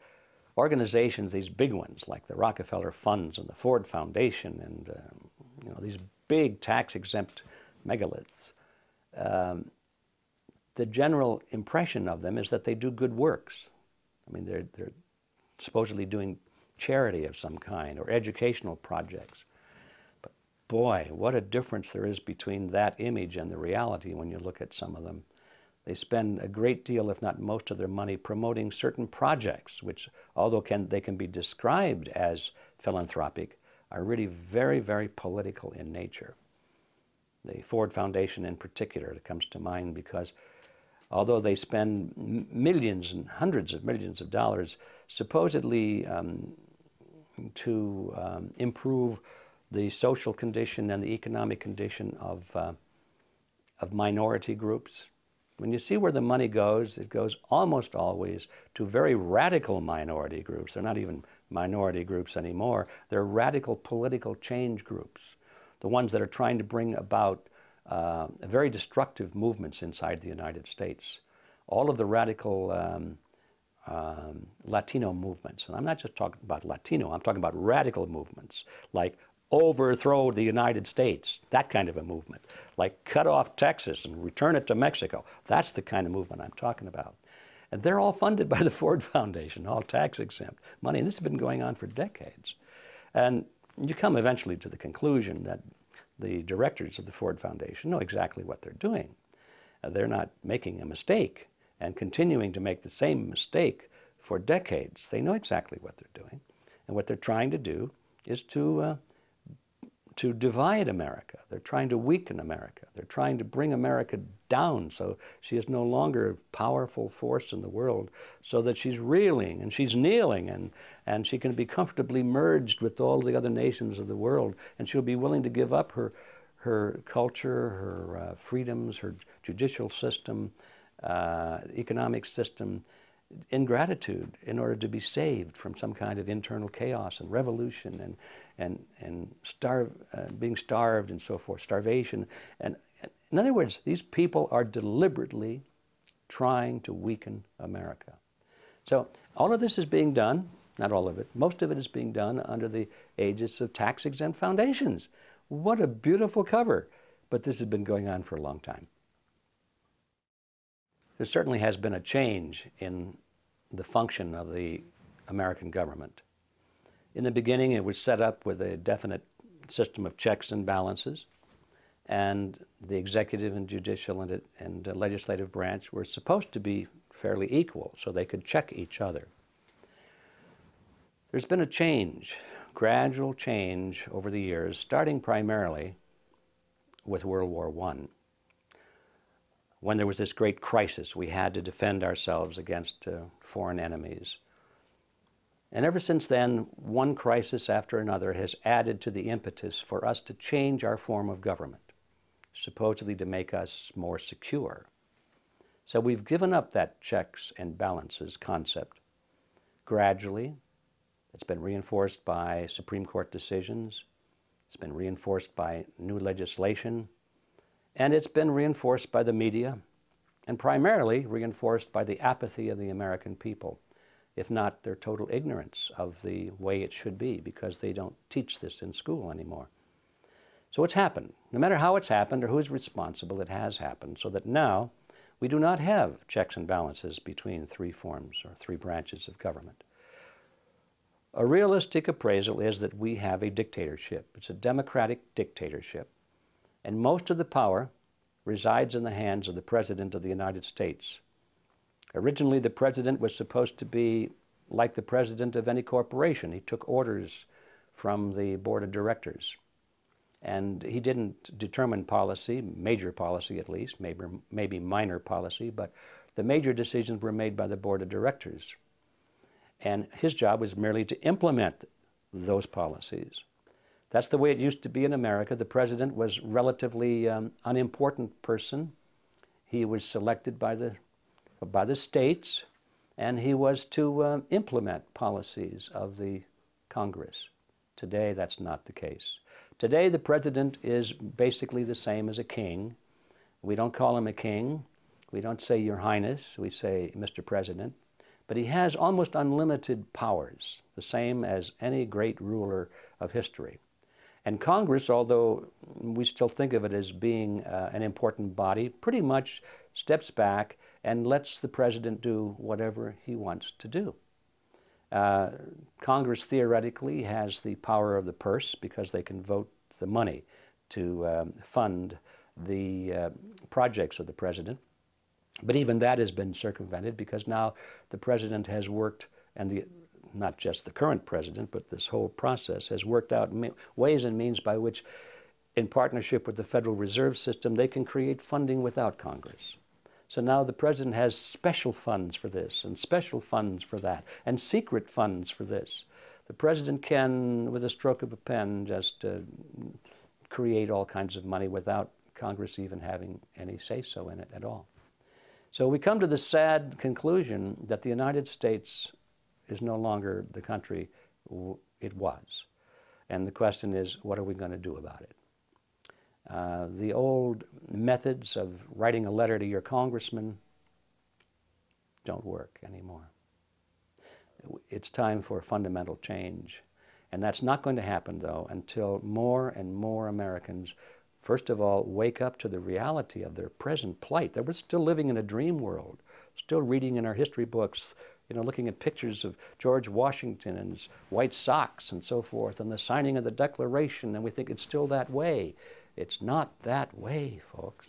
B: organizations, these big ones like the Rockefeller Funds and the Ford Foundation and these big tax-exempt megaliths, the general impression of them is that they do good works. I mean, they're supposedly doing charity of some kind or educational projects. But boy, what a difference there is between that image and the reality when you look at some of them. They spend a great deal, if not most of their money, promoting certain projects, which, although they can be described as philanthropic, are really very, very political in nature. The Ford Foundation in particular, that comes to mind because although they spend millions and hundreds of millions of dollars supposedly to improve the social condition and the economic condition of minority groups, when you see where the money goes, it goes almost always to very radical minority groups. They're not even minority groups anymore. They're radical political change groups, the ones that are trying to bring about very destructive movements inside the United States. All of the radical Latino movements, and I'm not just talking about Latino, I'm talking about radical movements like overthrow the United States, that kind of a movement, like cut off Texas and return it to Mexico. That's the kind of movement I'm talking about. And they're all funded by the Ford Foundation, all tax-exempt money. And this has been going on for decades. And you come eventually to the conclusion that the directors of the Ford Foundation know exactly what they're doing. They're not making a mistake and continuing to make the same mistake for decades. They know exactly what they're doing. And what they're trying to do is to divide America. They're trying to weaken America. They're trying to bring America down so she is no longer a powerful force in the world, so that she's reeling and she's kneeling and she can be comfortably merged with all the other nations of the world, and she'll be willing to give up her culture, her freedoms, her judicial system, economic system, in gratitude in order to be saved from some kind of internal chaos and revolution and being starved and so forth, starvation. And in other words, these people are deliberately trying to weaken America. So all of this is being done, not all of it, most of it is being done under the aegis of tax-exempt foundations. What a beautiful cover. But this has been going on for a long time. There certainly has been a change in the function of the American government. In the beginning, it was set up with a definite system of checks and balances, and the executive and judicial and legislative branch were supposed to be fairly equal, so they could check each other. There's been a change, gradual change over the years, starting primarily with World War I. When there was this great crisis, we had to defend ourselves against foreign enemies. And ever since then, one crisis after another has added to the impetus for us to change our form of government, supposedly to make us more secure. So we've given up that checks and balances concept. Gradually, it's been reinforced by Supreme Court decisions, It's been reinforced by new legislation, and it's been reinforced by the media, and primarily reinforced by the apathy of the American people, if not their total ignorance of the way it should be, because they don't teach this in school anymore. So it's happened. No matter how it's happened or who's responsible, it has happened, so that now we do not have checks and balances between three forms or three branches of government. A realistic appraisal is that we have a dictatorship. It's a democratic dictatorship. And most of the power resides in the hands of the President of the United States. Originally, the President was supposed to be like the President of any corporation. He took orders from the Board of Directors. And he didn't determine policy, major policy at least, maybe minor policy, but the major decisions were made by the Board of Directors. And his job was merely to implement those policies. That's the way it used to be in America. The president was a relatively unimportant person. He was selected by the states, and he was to implement policies of the Congress. Today, that's not the case. Today, the president is basically the same as a king. We don't call him a king. We don't say Your Highness. We say Mr. President. But he has almost unlimited powers, the same as any great ruler of history. And Congress, although we still think of it as being an important body, pretty much steps back and lets the president do whatever he wants to do. Congress theoretically has the power of the purse because they can vote the money to fund the projects of the president. But even that has been circumvented because now the president has worked, and not just the current president, but this whole process has worked out ways and means by which, in partnership with the Federal Reserve System, they can create funding without Congress. So now the president has special funds for this and special funds for that and secret funds for this. The president can, with a stroke of a pen, just create all kinds of money without Congress even having any say-so in it at all. So we come to the sad conclusion that the United States is no longer the country it was. And the question is, what are we going to do about it? The old methods of writing a letter to your congressman don't work anymore. It's time for fundamental change. And that's not going to happen, though, until more and more Americans, first of all, wake up to the reality of their present plight. That we're still living in a dream world, still reading in our history books, looking at pictures of George Washington and his white socks and so forth, and the signing of the Declaration, and we think it's still that way. It's not that way, folks.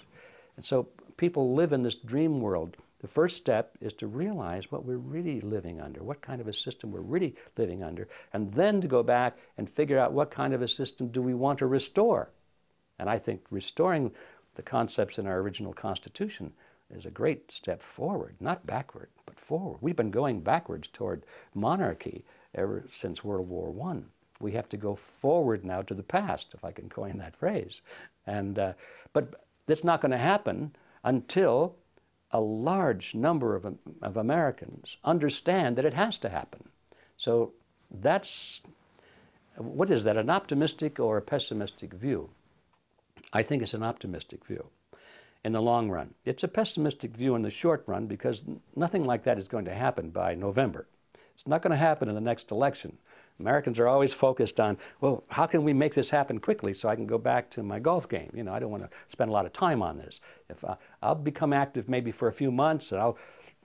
B: And so people live in this dream world. The first step is to realize what we're really living under, what kind of a system we're really living under, and then to go back and figure out what kind of a system do we want to restore. And I think restoring the concepts in our original Constitution is a great step forward, not backward, but forward. We've been going backwards toward monarchy ever since World War I. We have to go forward now to the past, if I can coin that phrase. But that's not going to happen until a large number of Americans understand that it has to happen. So that's, what is that, an optimistic or a pessimistic view? I think it's an optimistic view in the long run. It's a pessimistic view in the short run because nothing like that is going to happen by November. It's not going to happen in the next election. Americans are always focused on, well, how can we make this happen quickly so I can go back to my golf game? I don't want to spend a lot of time on this. If I'll become active maybe for a few months and I'll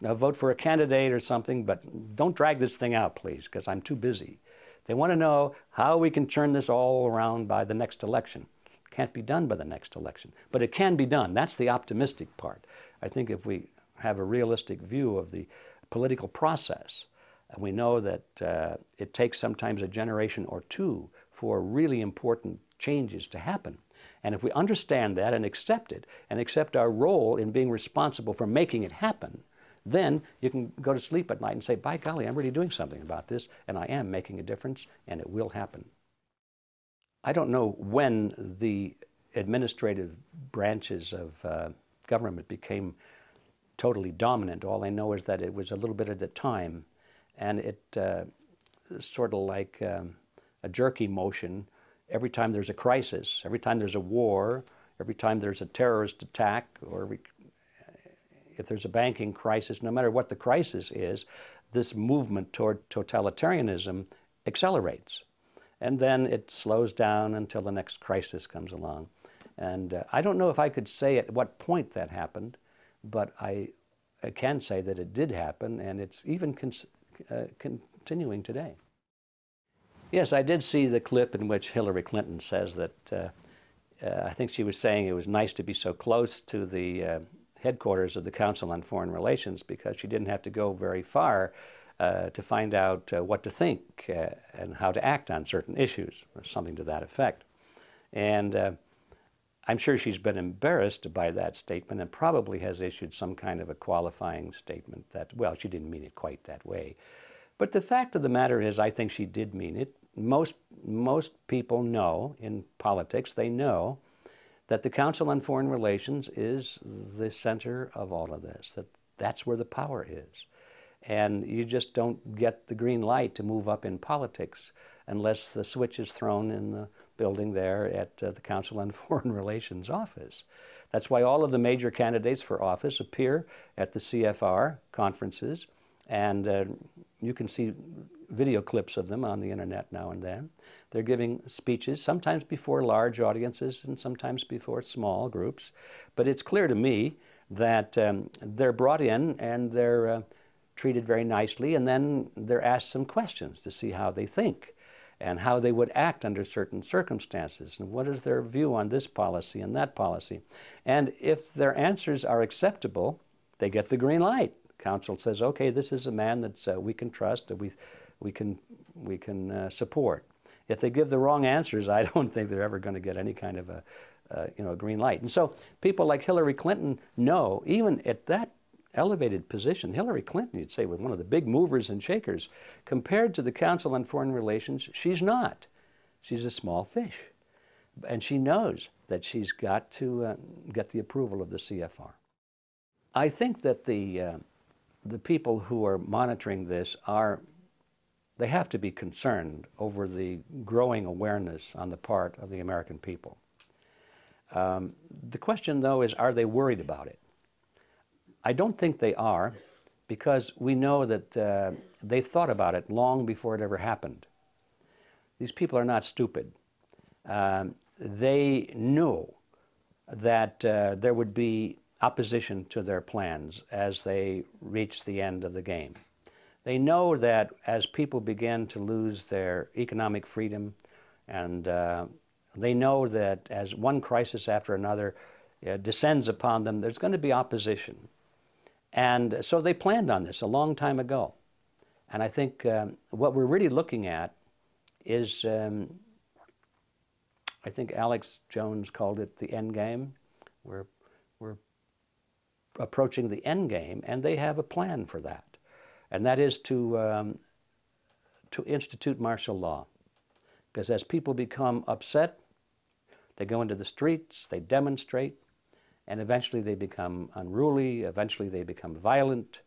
B: vote for a candidate or something, but don't drag this thing out, please, because I'm too busy. They want to know how we can turn this all around by the next election. Can't be done by the next election, but it can be done. That's the optimistic part. I think if we have a realistic view of the political process, and we know that it takes sometimes a generation or two for really important changes to happen. And if we understand that and accept it, and accept our role in being responsible for making it happen, then you can go to sleep at night and say, by golly, I'm really doing something about this, and I am making a difference, and it will happen. I don't know when the administrative branches of government became totally dominant. All I know is that it was a little bit at a time, and it sort of like a jerky motion. every time there's a crisis, every time there's a war, every time there's a terrorist attack, or if there's a banking crisis, no matter what the crisis is, this movement toward totalitarianism accelerates. And then it slows down until the next crisis comes along. And I don't know if I could say at what point that happened, but I can say that it did happen, and it's even continuing today. Yes, I did see the clip in which Hillary Clinton says that, I think she was saying it was nice to be so close to the headquarters of the Council on Foreign Relations because she didn't have to go very far to find out what to think and how to act on certain issues, or something to that effect. And I'm sure she's been embarrassed by that statement and probably has issued some kind of a qualifying statement that, well, she didn't mean it quite that way. But the fact of the matter is, I think she did mean it. Most people know in politics, they know that the Council on Foreign Relations is the center of all of this, that's where the power is. And you just don't get the green light to move up in politics unless the switch is thrown in the building there at the Council on Foreign Relations office. That's why all of the major candidates for office appear at the CFR conferences, and you can see video clips of them on the internet now and then. They're giving speeches, sometimes before large audiences and sometimes before small groups. But it's clear to me that they're brought in and they're treated very nicely, and then they're asked some questions to see how they think and how they would act under certain circumstances, and what is their view on this policy and that policy. And if their answers are acceptable, they get the green light. Council says, okay, this is a man that we can trust, that we can support. If they give the wrong answers, I don't think they're ever going to get any kind of a green light. And so people like Hillary Clinton know, even at that elevated position, Hillary Clinton, you'd say, was one of the big movers and shakers. Compared to the Council on Foreign Relations, she's not. She's a small fish. And she knows that she's got to get the approval of the CFR. I think that the people who are monitoring this they have to be concerned over the growing awareness on the part of the American people. The question, though, is, are they worried about it? I don't think they are, because we know that they've thought about it long before it ever happened. These people are not stupid. They knew that there would be opposition to their plans as they reached the end of the game. They know that as people begin to lose their economic freedom, and they know that as one crisis after another descends upon them, there's going to be opposition. And so they planned on this a long time ago. And I think what we're really looking at is, I think Alex Jones called it the end game. We're approaching the end game, and they have a plan for that. And that is to institute martial law. Because as people become upset, they go into the streets, they demonstrate, and eventually they become unruly, eventually they become violent,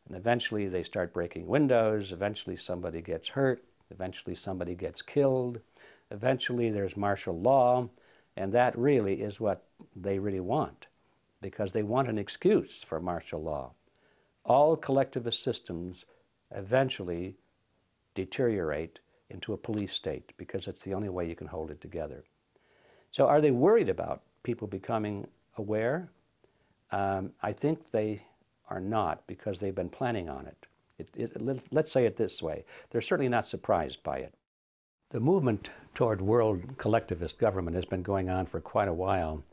B: and eventually they start breaking windows, eventually somebody gets hurt, eventually somebody gets killed, eventually there's martial law, and that really is what they really want, because they want an excuse for martial law. All collectivist systems eventually deteriorate into a police state, because it's the only way you can hold it together. So are they worried about people becoming aware? I think they are not, because they've been planning on it. Let's say it this way. They're certainly not surprised by it. The movement toward world collectivist government has been going on for quite a while.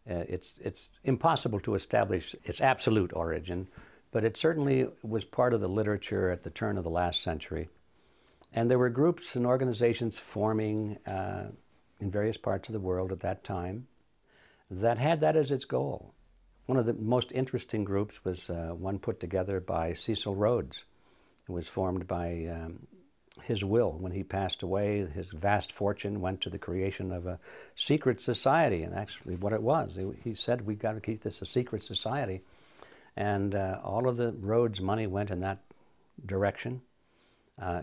B: It's impossible to establish its absolute origin, but it certainly was part of the literature at the turn of the last century. And there were groups and organizations forming in various parts of the world at that time that had that as its goal. One of the most interesting groups was one put together by Cecil Rhodes. It was formed by his will. When he passed away, his vast fortune went to the creation of a secret society, and actually what it was. He said, we've got to keep this a secret society. And all of the Rhodes money went in that direction.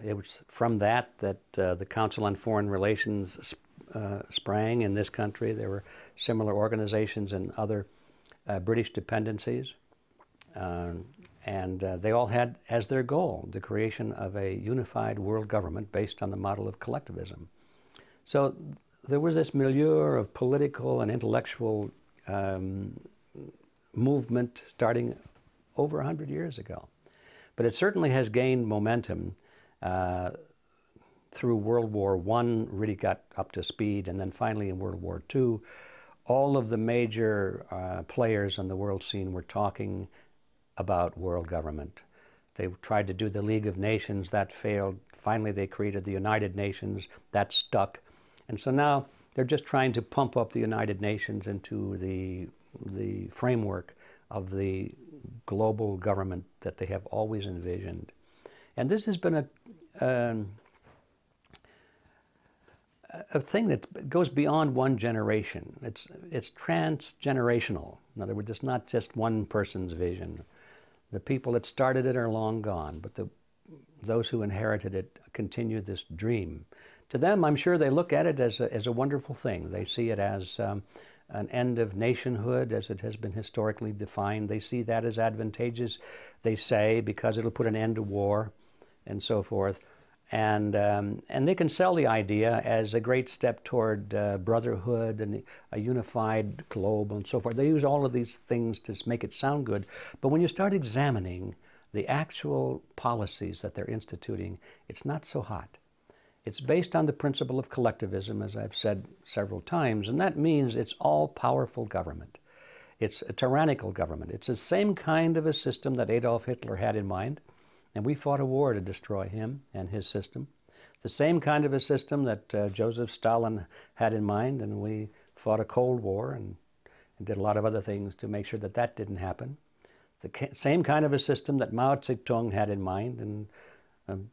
B: It was from that the Council on Foreign Relations sprang in this country. There were similar organizations in other British dependencies. And they all had as their goal the creation of a unified world government based on the model of collectivism. So there was this milieu of political and intellectual movement starting over 100 years ago. But it certainly has gained momentum through World War I, really got up to speed, and then finally in World War II, all of the major players on the world scene were talking about world government. They tried to do the League of Nations, that failed. Finally, they created the United Nations, that stuck. And so now they're just trying to pump up the United Nations into the framework of the global government that they have always envisioned. And this has been a thing that goes beyond one generation. It's transgenerational. In other words, it's not just one person's vision. The people that started it are long gone, but those who inherited it continue this dream. To them, I'm sure they look at it as a wonderful thing. They see it as an end of nationhood, as it has been historically defined. They see that as advantageous, they say, because it'll put an end to war and so forth. And they can sell the idea as a great step toward brotherhood and a unified globe and so forth. They use all of these things to make it sound good. But when you start examining the actual policies that they're instituting, it's not so hot. It's based on the principle of collectivism, as I've said several times, and that means it's all-powerful government. It's a tyrannical government. It's the same kind of a system that Adolf Hitler had in mind, and we fought a war to destroy him and his system. The same kind of a system that Joseph Stalin had in mind, and we fought a Cold War and did a lot of other things to make sure that that didn't happen. The same kind of a system that Mao Zedong had in mind, and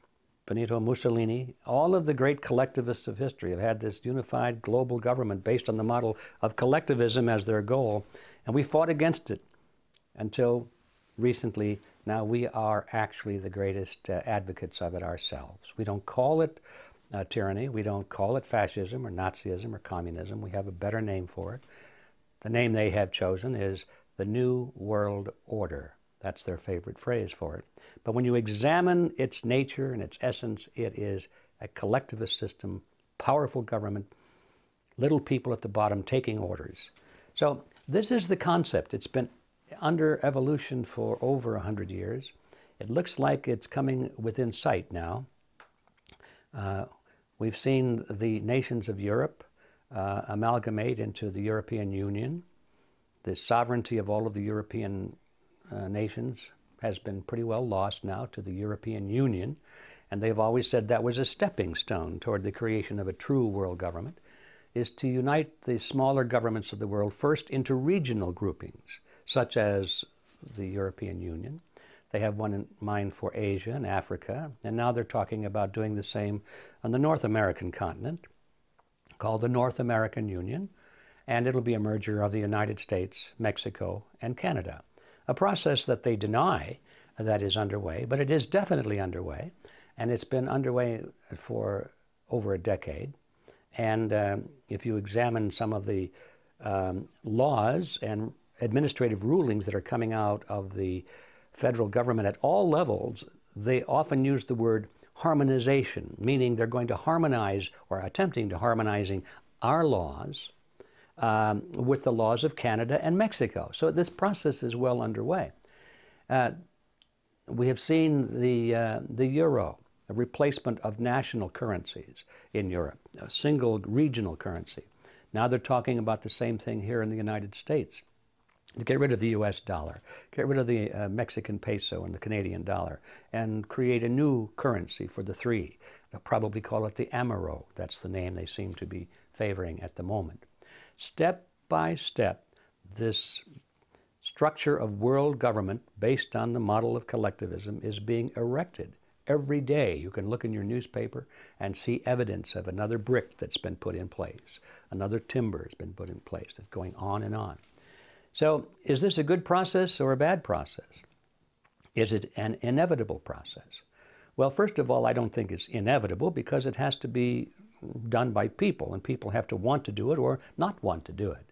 B: Benito Mussolini. All of the great collectivists of history have had this unified global government based on the model of collectivism as their goal, and we fought against it until recently. Now we are actually the greatest advocates of it ourselves. We don't call it tyranny. We don't call it fascism or Nazism or communism. We have a better name for it. The name they have chosen is the New World Order. That's their favorite phrase for it. But when you examine its nature and its essence, it is a collectivist system, powerful government, little people at the bottom taking orders. So this is the concept. It's been under evolution for over 100 years. It looks like it's coming within sight now. We've seen the nations of Europe amalgamate into the European Union. The sovereignty of all of the European nations has been pretty well lost now to the European Union, and they've always said that was a stepping stone toward the creation of a true world government, is to unite the smaller governments of the world first into regional groupings, such as the European Union. They have one in mind for Asia and Africa, and now they're talking about doing the same on the North American continent, called the North American Union, and it'll be a merger of the United States, Mexico, and Canada. A process that they deny that is underway, but it is definitely underway, and it's been underway for over a decade. And if you examine some of the laws and administrative rulings that are coming out of the federal government at all levels, they often use the word harmonization, meaning they're going to harmonize or attempting to harmonizing our laws with the laws of Canada and Mexico. So this process is well underway. We have seen the euro, a replacement of national currencies in Europe, a single regional currency. Now they're talking about the same thing here in the United States. To get rid of the US dollar, get rid of the Mexican peso and the Canadian dollar, and create a new currency for the three. They'll probably call it the Amero. That's the name they seem to be favoring at the moment. Step by step, this structure of world government based on the model of collectivism is being erected. Every day you can look in your newspaper and see evidence of another brick that's been put in place, another timber has been put in place. That's going on and on. So is this a good process or a bad process? Is it an inevitable process? Well, first of all, I don't think it's inevitable because it has to be done by people, and people have to want to do it or not want to do it.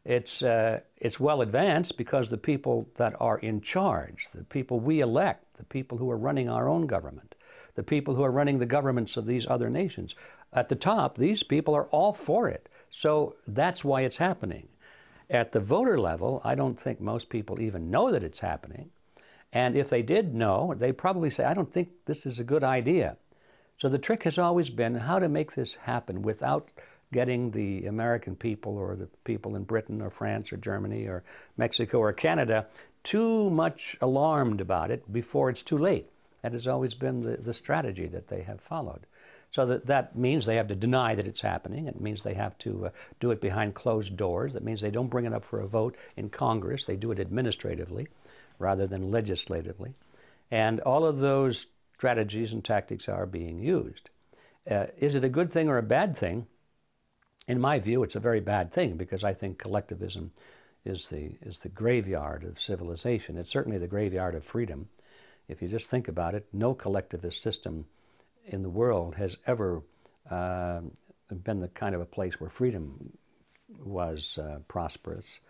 B: It's well advanced because the people that are in charge, the people we elect, the people who are running our own government, the people who are running the governments of these other nations, at the top, these people are all for it. So that's why it's happening. At the voter level, I don't think most people even know that it's happening. And if they did know, they'd probably say, I don't think this is a good idea. So the trick has always been how to make this happen without getting the American people or the people in Britain or France or Germany or Mexico or Canada too much alarmed about it before it's too late. That has always been the strategy that they have followed. So that means they have to deny that it's happening. It means they have to do it behind closed doors. That means they don't bring it up for a vote in Congress. They do it administratively rather than legislatively. And all of those strategies and tactics are being used. Is it a good thing or a bad thing? In my view, it's a very bad thing because I think collectivism is the graveyard of civilization. It's certainly the graveyard of freedom. If you just think about it, no collectivist system in the world has ever been the kind of a place where freedom was prosperous.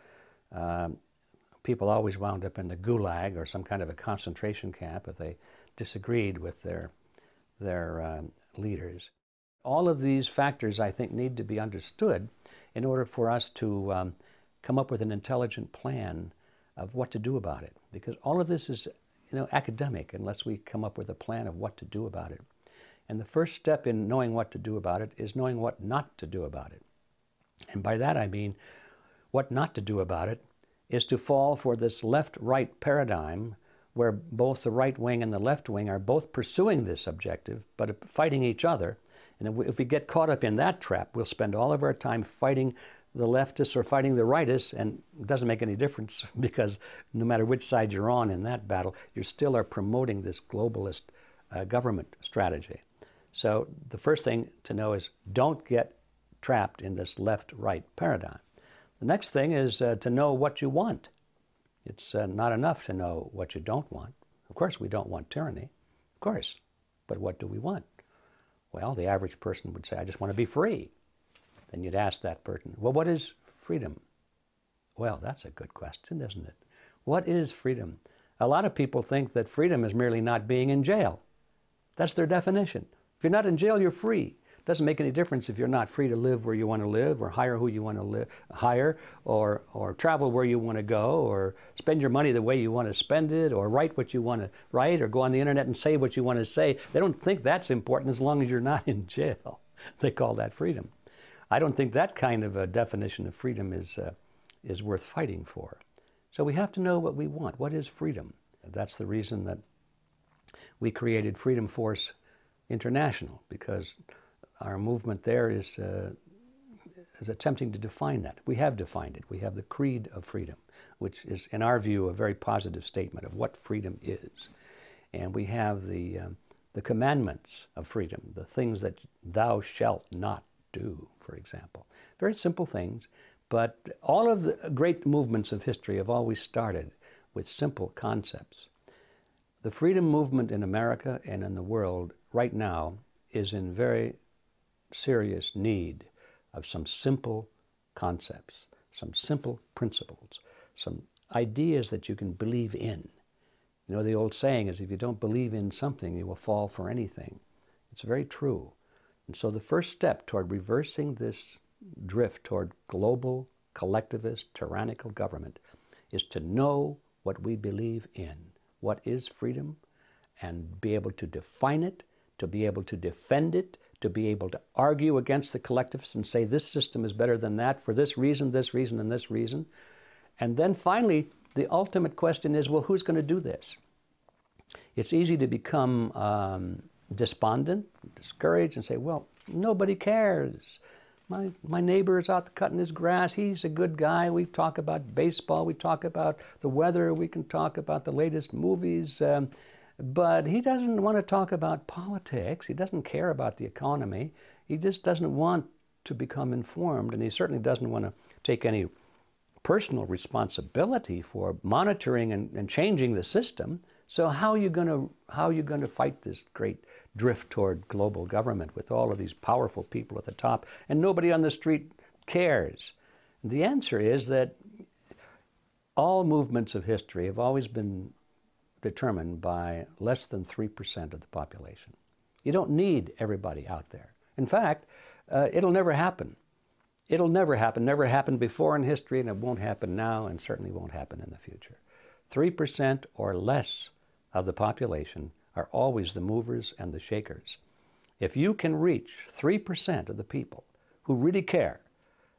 B: People always wound up in the gulag or some kind of a concentration camp if they disagreed with their leaders. All of these factors, I think, need to be understood in order for us to come up with an intelligent plan of what to do about it. Because all of this is, academic unless we come up with a plan of what to do about it. And the first step in knowing what to do about it is knowing what not to do about it. And by that I mean what not to do about it is to fall for this left-right paradigm where both the right wing and the left wing are both pursuing this objective but fighting each other. And if we get caught up in that trap, we'll spend all of our time fighting the leftists or fighting the rightists, and it doesn't make any difference because no matter which side you're on in that battle, you still are promoting this globalist government strategy. So the first thing to know is don't get trapped in this left-right paradigm. The next thing is to know what you want. It's not enough to know what you don't want. Of course, we don't want tyranny, of course, but what do we want? Well, the average person would say, I just want to be free. Then you'd ask that person, well, what is freedom? Well, that's a good question, isn't it? What is freedom? A lot of people think that freedom is merely not being in jail. That's their definition. If you're not in jail, you're free. It doesn't make any difference if you're not free to live where you want to live or hire who you want to hire or travel where you want to go or spend your money the way you want to spend it or write what you want to write or go on the internet and say what you want to say. They don't think that's important as long as you're not in jail. They call that freedom. I don't think that kind of a definition of freedom is worth fighting for. So we have to know what we want. What is freedom? That's the reason that we created Freedom Force International, because our movement there is attempting to define that. We have defined it. We have the Creed of Freedom, which is, in our view, a very positive statement of what freedom is. And we have the commandments of freedom, the things that thou shalt not do, for example. Very simple things, but all of the great movements of history have always started with simple concepts. The freedom movement in America and in the world right now is in very serious need of some simple concepts, some simple principles, some ideas that you can believe in. You know, the old saying is, if you don't believe in something, you will fall for anything. It's very true. And so the first step toward reversing this drift toward global, collectivist, tyrannical government is to know what we believe in. What is freedom? And be able to define it, to be able to defend it, to be able to argue against the collectivists and say this system is better than that for this reason, and this reason. And then finally, the ultimate question is, well, who's going to do this? It's easy to become despondent, discouraged, and say, well, nobody cares. My neighbor is out cutting his grass. He's a good guy. We talk about baseball. We talk about the weather. We can talk about the latest movies. But he doesn't want to talk about politics. He doesn't care about the economy. He just doesn't want to become informed. And he certainly doesn't want to take any personal responsibility for monitoring and changing the system. So how are you going to fight this great drift toward global government with all of these powerful people at the top and nobody on the street cares? The answer is that all movements of history have always been determined by less than 3% of the population. You don't need everybody out there. In fact, it'll never happen. It'll never happen. Never happened before in history, and it won't happen now, and certainly won't happen in the future. 3% or less of the population are always the movers and the shakers. If you can reach 3% of the people who really care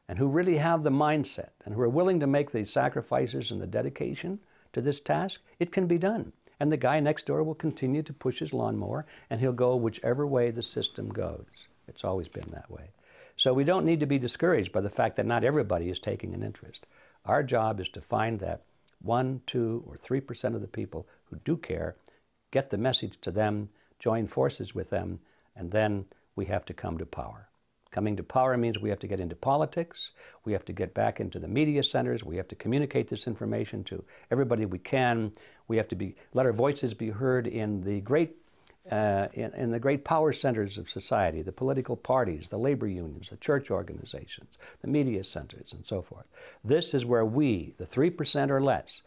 B: and who really have the mindset and who are willing to make the sacrifices and the dedication to this task, it can be done. And the guy next door will continue to push his lawnmower, and he'll go whichever way the system goes. It's always been that way. So we don't need to be discouraged by the fact that not everybody is taking an interest. Our job is to find that 1, 2, or 3% of the people who do care, get the message to them, join forces with them, and then we have to come to power. Coming to power means we have to get into politics, we have to get back into the media centers, we have to communicate this information to everybody we can, we have to let our voices be heard in the great power centers of society, the political parties, the labor unions, the church organizations, the media centers, and so forth. This is where we, the 3% or less,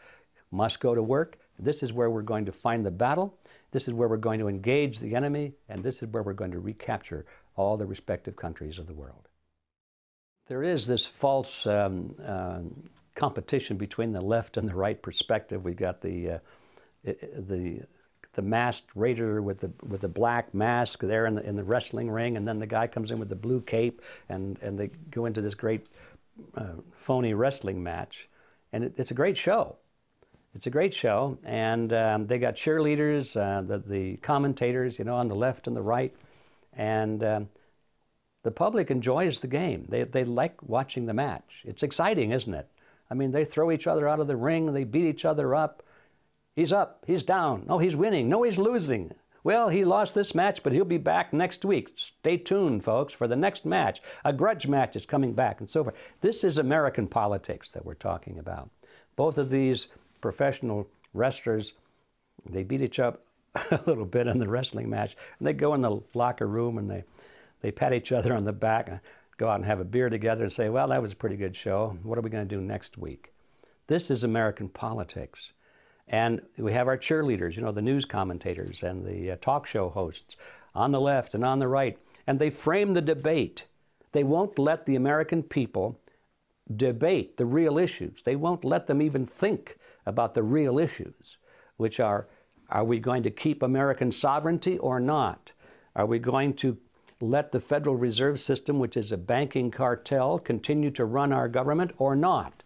B: must go to work. This is where we're going to find the battle. This is where we're going to engage the enemy, and this is where we're going to recapture all the respective countries of the world. There is this false competition between the left and the right perspective. We've got the masked raider with the black mask there in the wrestling ring, and then the guy comes in with the blue cape, and they go into this great phony wrestling match, and it's a great show. It's a great show, and they got cheerleaders, the commentators, you know, on the left and the right, and the public enjoys the game. They like watching the match. It's exciting, isn't it? I mean, they throw each other out of the ring, they beat each other up. He's up, he's down, no, he's winning, no, he's losing. Well, he lost this match, but he'll be back next week. Stay tuned, folks, for the next match. A grudge match is coming back, and so forth. This is American politics that we're talking about. Both of these professional wrestlers, they beat each other up a little bit in the wrestling match, and they go in the locker room and they pat each other on the back and go out and have a beer together and say, well, that was a pretty good show. What are we going to do next week? This is American politics. And we have our cheerleaders, you know, the news commentators and the talk show hosts on the left and on the right, and they frame the debate. They won't let the American people debate the real issues. They won't let them even think about the real issues, which are we going to keep American sovereignty or not? Are we going to let the Federal Reserve System, which is a banking cartel, continue to run our government or not?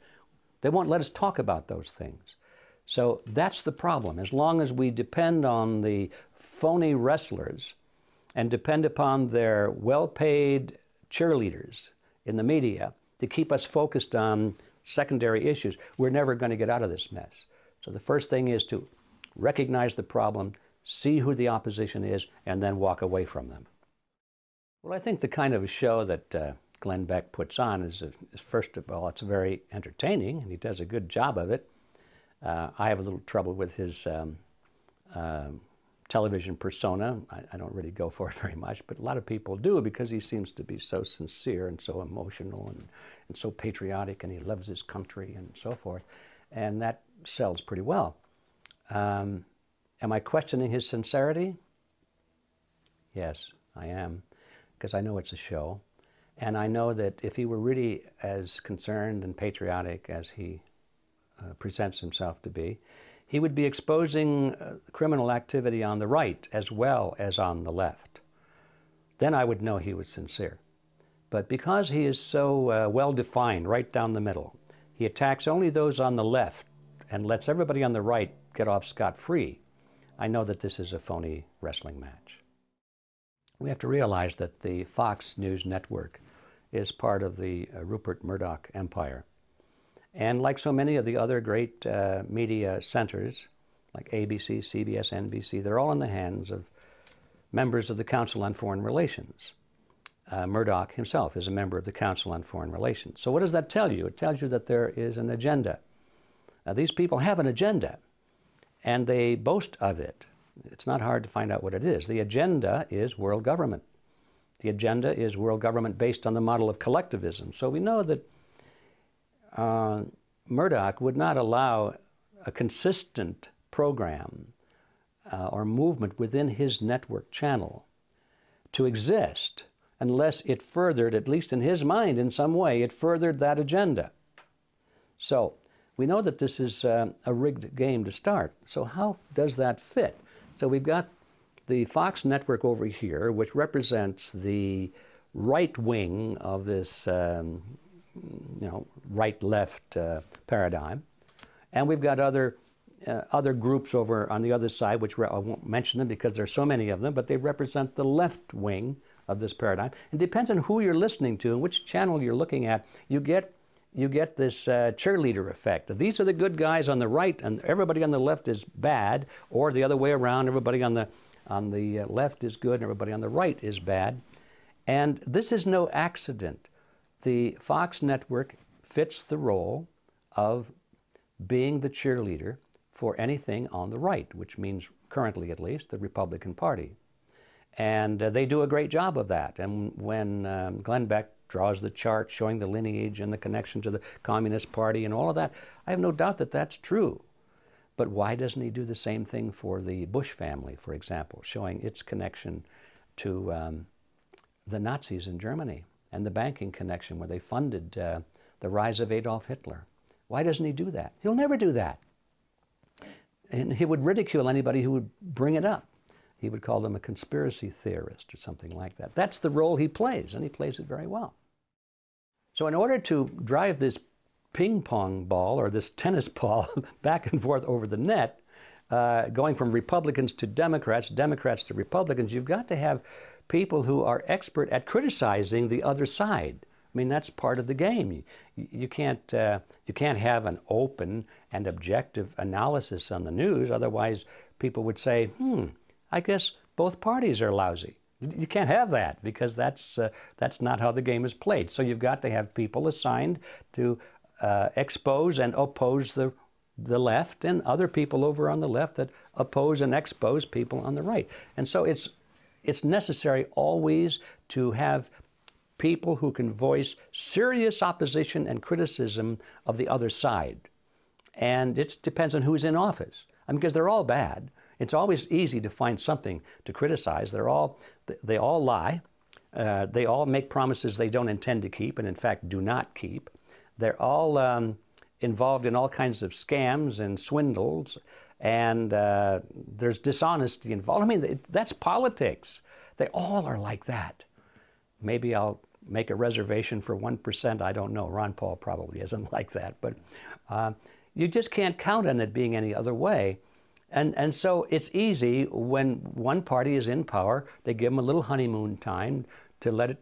B: They won't let us talk about those things. So that's the problem. As long as we depend on the phony wrestlers and depend upon their well-paid cheerleaders in the media to keep us focused on secondary issues, we're never going to get out of this mess. So the first thing is to recognize the problem, see who the opposition is, and then walk away from them. Well, I think the kind of a show that Glenn Beck puts on is first of all, it's very entertaining, and he does a good job of it. I have a little trouble with his television persona. I don't really go for it very much, but a lot of people do because he seems to be so sincere and so emotional and so patriotic, and he loves his country and so forth, and that sells pretty well. Am I questioning his sincerity? Yes, I am, because I know it's a show, and I know that if he were really as concerned and patriotic as he presents himself to be, he would be exposing criminal activity on the right as well as on the left. Then I would know he was sincere. But because he is so well-defined right down the middle, he attacks only those on the left and lets everybody on the right get off scot-free, I know that this is a phony wrestling match. We have to realize that the Fox News network is part of the Rupert Murdoch empire. And like so many of the other great media centers, like ABC, CBS, NBC, they're all in the hands of members of the Council on Foreign Relations. Murdoch himself is a member of the Council on Foreign Relations. So what does that tell you? It tells you that there is an agenda. These people have an agenda, and they boast of it. It's not hard to find out what it is. The agenda is world government. The agenda is world government based on the model of collectivism. So we know that Murdoch would not allow a consistent program or movement within his network channel to exist unless it furthered, at least in his mind in some way, it furthered that agenda. So we know that this is a rigged game to start. So how does that fit? So we've got the Fox network over here, which represents the right wing of this right-left paradigm. And we've got other groups over on the other side, which I won't mention them because there's so many of them, but they represent the left wing of this paradigm. It depends on who you're listening to and which channel you're looking at. You get this cheerleader effect. These are the good guys on the right, and everybody on the left is bad, or the other way around, everybody on the left is good, and everybody on the right is bad. And this is no accident. The Fox network fits the role of being the cheerleader for anything on the right, which means, currently at least, the Republican Party. And they do a great job of that. And when Glenn Beck draws the chart showing the lineage and the connection to the Communist Party and all of that, I have no doubt that that's true. But why doesn't he do the same thing for the Bush family, for example, showing its connection to the Nazis in Germany and the banking connection where they funded the rise of Adolf Hitler? Why doesn't he do that? He'll never do that. And he would ridicule anybody who would bring it up. He would call them a conspiracy theorist or something like that. That's the role he plays, and he plays it very well. So in order to drive this ping pong ball or this tennis ball back and forth over the net, going from Republicans to Democrats, Democrats to Republicans, you've got to have people who are expert at criticizing the other side. I mean, that's part of the game. You can't have an open and objective analysis on the news. Otherwise, people would say, I guess both parties are lousy. You can't have that because that's not how the game is played. So you've got to have people assigned to expose and oppose the left, and other people over on the left that oppose and expose people on the right. And so it's necessary always to have people who can voice serious opposition and criticism of the other side. And it depends on who's in office. I mean, because they're all bad. It's always easy to find something to criticize. They all lie. They all make promises they don't intend to keep and in fact do not keep. They're all involved in all kinds of scams and swindles, and there's dishonesty involved. I mean, that's politics. They all are like that. Maybe I'll make a reservation for 1%. I don't know. Ron Paul probably isn't like that. But you just can't count on it being any other way. And so it's easy when one party is in power, they give them a little honeymoon time to let it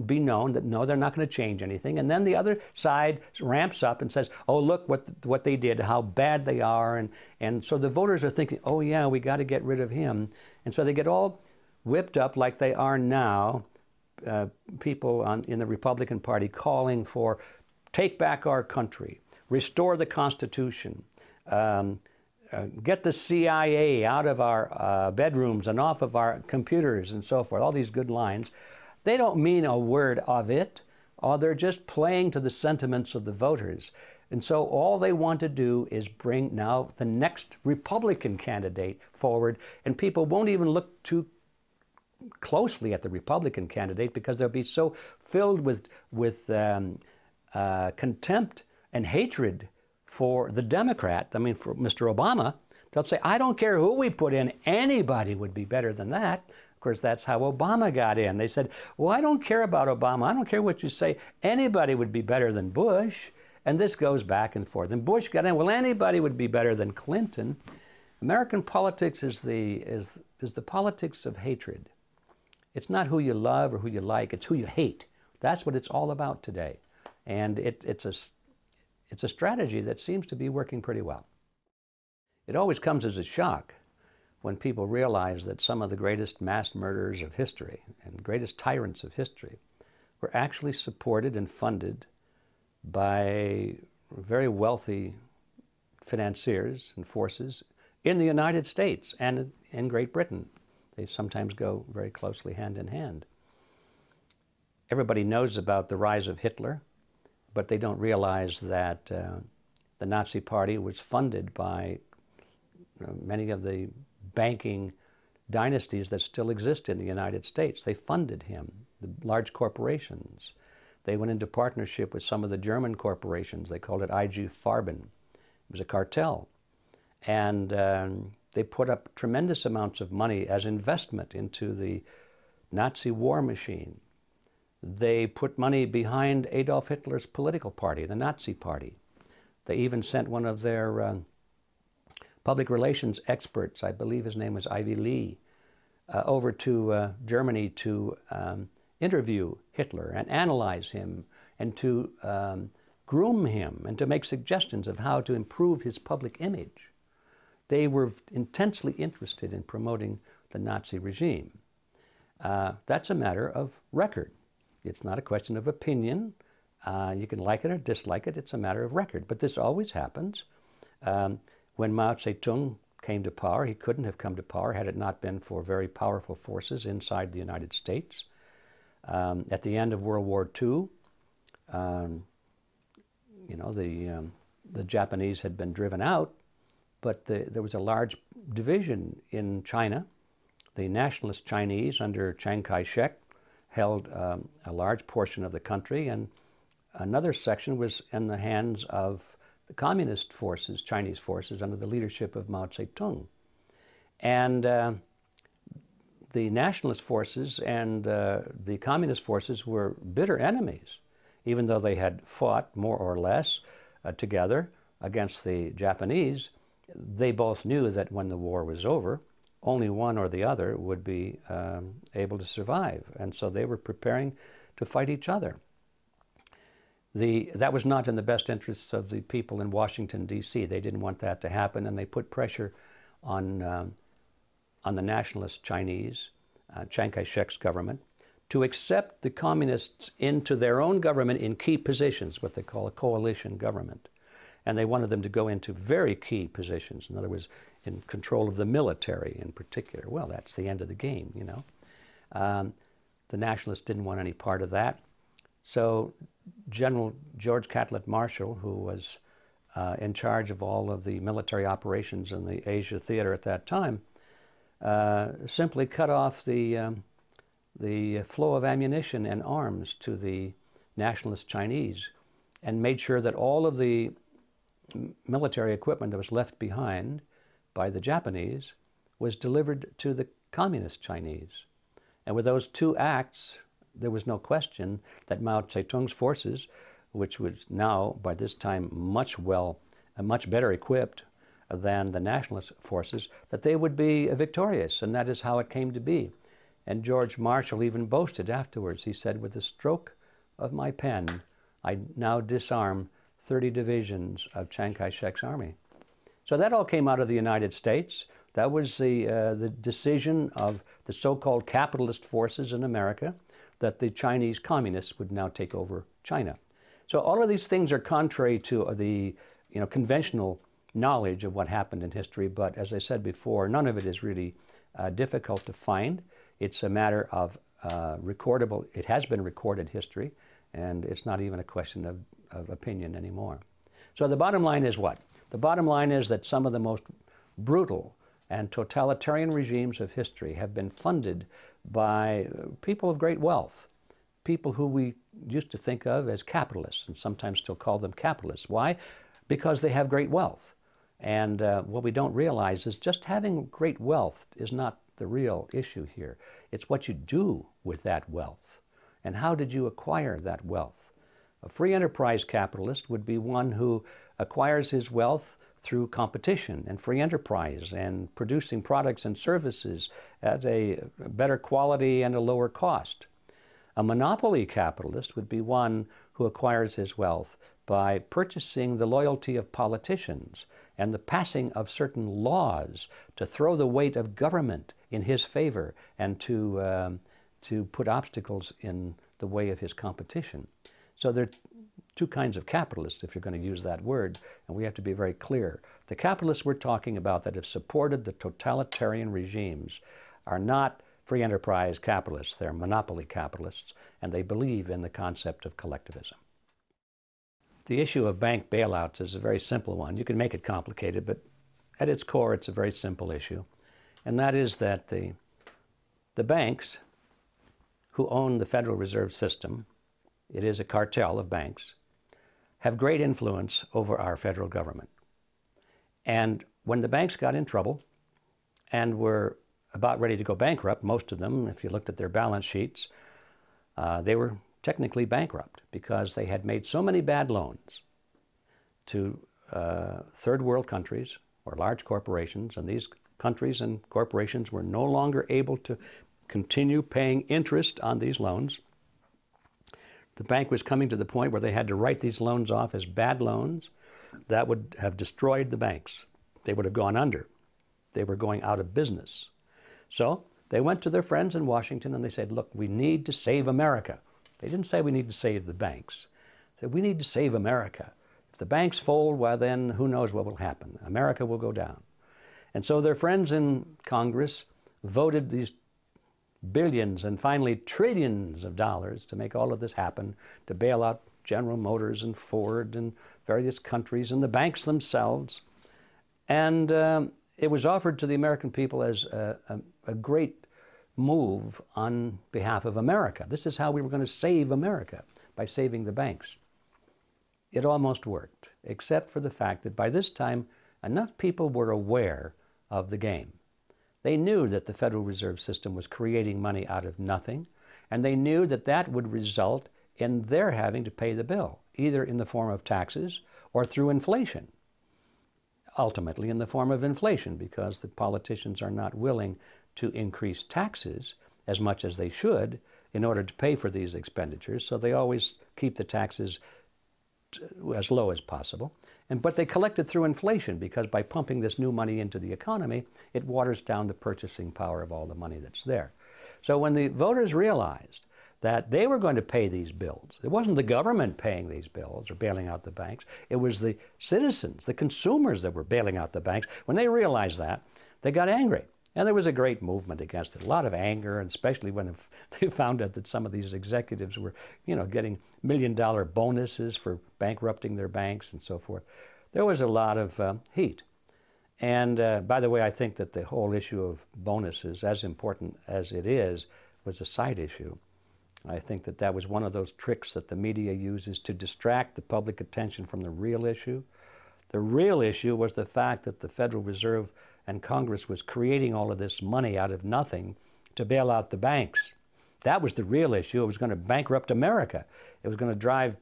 B: be known that, no, they're not going to change anything. And then the other side ramps up and says, oh, look what they did, how bad they are. And so the voters are thinking, oh, yeah, we got to get rid of him. And so they get all whipped up like they are now, people in the Republican Party calling for take back our country, restore the Constitution, get the CIA out of our bedrooms and off of our computers and so forth, all these good lines. They don't mean a word of it, or they're just playing to the sentiments of the voters. And so all they want to do is bring now the next Republican candidate forward, and people won't even look too closely at the Republican candidate because they'll be so filled with contempt and hatred for the Democrat, I mean for Mr. Obama. They'll say, I don't care who we put in, anybody would be better than that. Of course, that's how Obama got in. They said, well, I don't care about Obama. I don't care what you say. Anybody would be better than Bush. And this goes back and forth. And Bush got in, well, anybody would be better than Clinton. American politics is the politics of hatred. It's not who you love or who you like, it's who you hate. That's what it's all about today. And it's a strategy that seems to be working pretty well. It always comes as a shock when people realize that some of the greatest mass murderers of history and greatest tyrants of history were actually supported and funded by very wealthy financiers and forces in the United States and in Great Britain. They sometimes go very closely hand in hand. Everybody knows about the rise of Hitler, but they don't realize that the Nazi Party was funded by many of the banking dynasties that still exist in the United States. They funded him, the large corporations. They went into partnership with some of the German corporations. They called it IG Farben. It was a cartel. And they put up tremendous amounts of money as investment into the Nazi war machine. They put money behind Adolf Hitler's political party, the Nazi Party. They even sent one of their public relations experts, I believe his name was Ivy Lee, over to Germany to interview Hitler and analyze him and to groom him and to make suggestions of how to improve his public image. They were intensely interested in promoting the Nazi regime. That's a matter of record. It's not a question of opinion. You can like it or dislike it. It's a matter of record. But this always happens. When Mao Zedong came to power, he couldn't have come to power had it not been for very powerful forces inside the United States. At the end of World War II, the Japanese had been driven out, but there was a large division in China. The nationalist Chinese under Chiang Kai-shek held a large portion of the country, and another section was in the hands of the communist forces, Chinese forces, under the leadership of Mao Zedong. And the nationalist forces and the communist forces were bitter enemies, even though they had fought more or less together against the Japanese. They both knew that when the war was over, only one or the other would be able to survive. And so they were preparing to fight each other. That was not in the best interests of the people in Washington, D.C. They didn't want that to happen, and they put pressure on the nationalist Chinese, Chiang Kai-shek's government, to accept the communists into their own government in key positions, what they call a coalition government. And they wanted them to go into very key positions. In other words, in control of the military in particular. Well, that's the end of the game, you know. The nationalists didn't want any part of that. So General George Catlett Marshall, who was in charge of all of the military operations in the Asia theater at that time, simply cut off the flow of ammunition and arms to the nationalist Chinese and made sure that all of the military equipment that was left behind by the Japanese was delivered to the communist Chinese. And with those two acts, there was no question that Mao Zedong's forces, which was now by this time much better equipped than the nationalist forces, that they would be victorious, and that is how it came to be. And George Marshall even boasted afterwards. He said, "With the stroke of my pen, I now disarm 30 divisions of Chiang Kai-shek's army." So that all came out of the United States. That was the decision of the so-called capitalist forces in America that the Chinese communists would now take over China. So all of these things are contrary to the conventional knowledge of what happened in history, but as I said before, none of it is really difficult to find. It's a matter of recordable, it has been recorded history, and it's not even a question of opinion anymore. So the bottom line is what? The bottom line is that some of the most brutal and totalitarian regimes of history have been funded by people of great wealth, people who we used to think of as capitalists, and sometimes still call them capitalists. Why? Because they have great wealth. And what we don't realize is just having great wealth is not the real issue here. It's what you do with that wealth. And how did you acquire that wealth? A free enterprise capitalist would be one who acquires his wealth through competition and free enterprise and producing products and services at a better quality and a lower cost. A monopoly capitalist would be one who acquires his wealth by purchasing the loyalty of politicians and the passing of certain laws to throw the weight of government in his favor and to put obstacles in the way of his competition. So there are two kinds of capitalists, if you're going to use that word, and we have to be very clear. The capitalists we're talking about that have supported the totalitarian regimes are not free enterprise capitalists. They're monopoly capitalists, and they believe in the concept of collectivism. The issue of bank bailouts is a very simple one. You can make it complicated, but at its core, it's a very simple issue. And that is that the banks who own the Federal Reserve System, it is a cartel of banks, have great influence over our federal government. And when the banks got in trouble and were about ready to go bankrupt, most of them, if you looked at their balance sheets, they were technically bankrupt because they had made so many bad loans to third world countries or large corporations, and these countries and corporations were no longer able to continue paying interest on these loans. The bank was coming to the point where they had to write these loans off as bad loans. That would have destroyed the banks. They would have gone under. They were going out of business. So they went to their friends in Washington and they said, look, we need to save America. They didn't say we need to save the banks. They said, we need to save America. If the banks fold, well then who knows what will happen. America will go down. And so their friends in Congress voted these billions and finally trillions of dollars to make all of this happen, to bail out General Motors and Ford and various countries and the banks themselves. And it was offered to the American people as a great move on behalf of America. This is how we were going to save America, by saving the banks. It almost worked, except for the fact that by this time, enough people were aware of the game. They knew that the Federal Reserve System was creating money out of nothing, and they knew that that would result in their having to pay the bill, either in the form of taxes or through inflation. Ultimately in the form of inflation, because the politicians are not willing to increase taxes as much as they should in order to pay for these expenditures, so they always keep the taxes as low as possible. But they collect it through inflation, because by pumping this new money into the economy, it waters down the purchasing power of all the money that's there. So when the voters realized that they were going to pay these bills, it wasn't the government paying these bills or bailing out the banks, it was the citizens, the consumers that were bailing out the banks. When they realized that, they got angry. And there was a great movement against it, a lot of anger, and especially when they found out that some of these executives were, getting million-dollar bonuses for bankrupting their banks and so forth. There was a lot of heat. And by the way, I think that the whole issue of bonuses, as important as it is, was a side issue. I think that that was one of those tricks that the media uses to distract the public attention from the real issue. The real issue was the fact that the Federal Reserve and Congress was creating all of this money out of nothing to bail out the banks. That was the real issue. It was going to bankrupt America. It was going to drive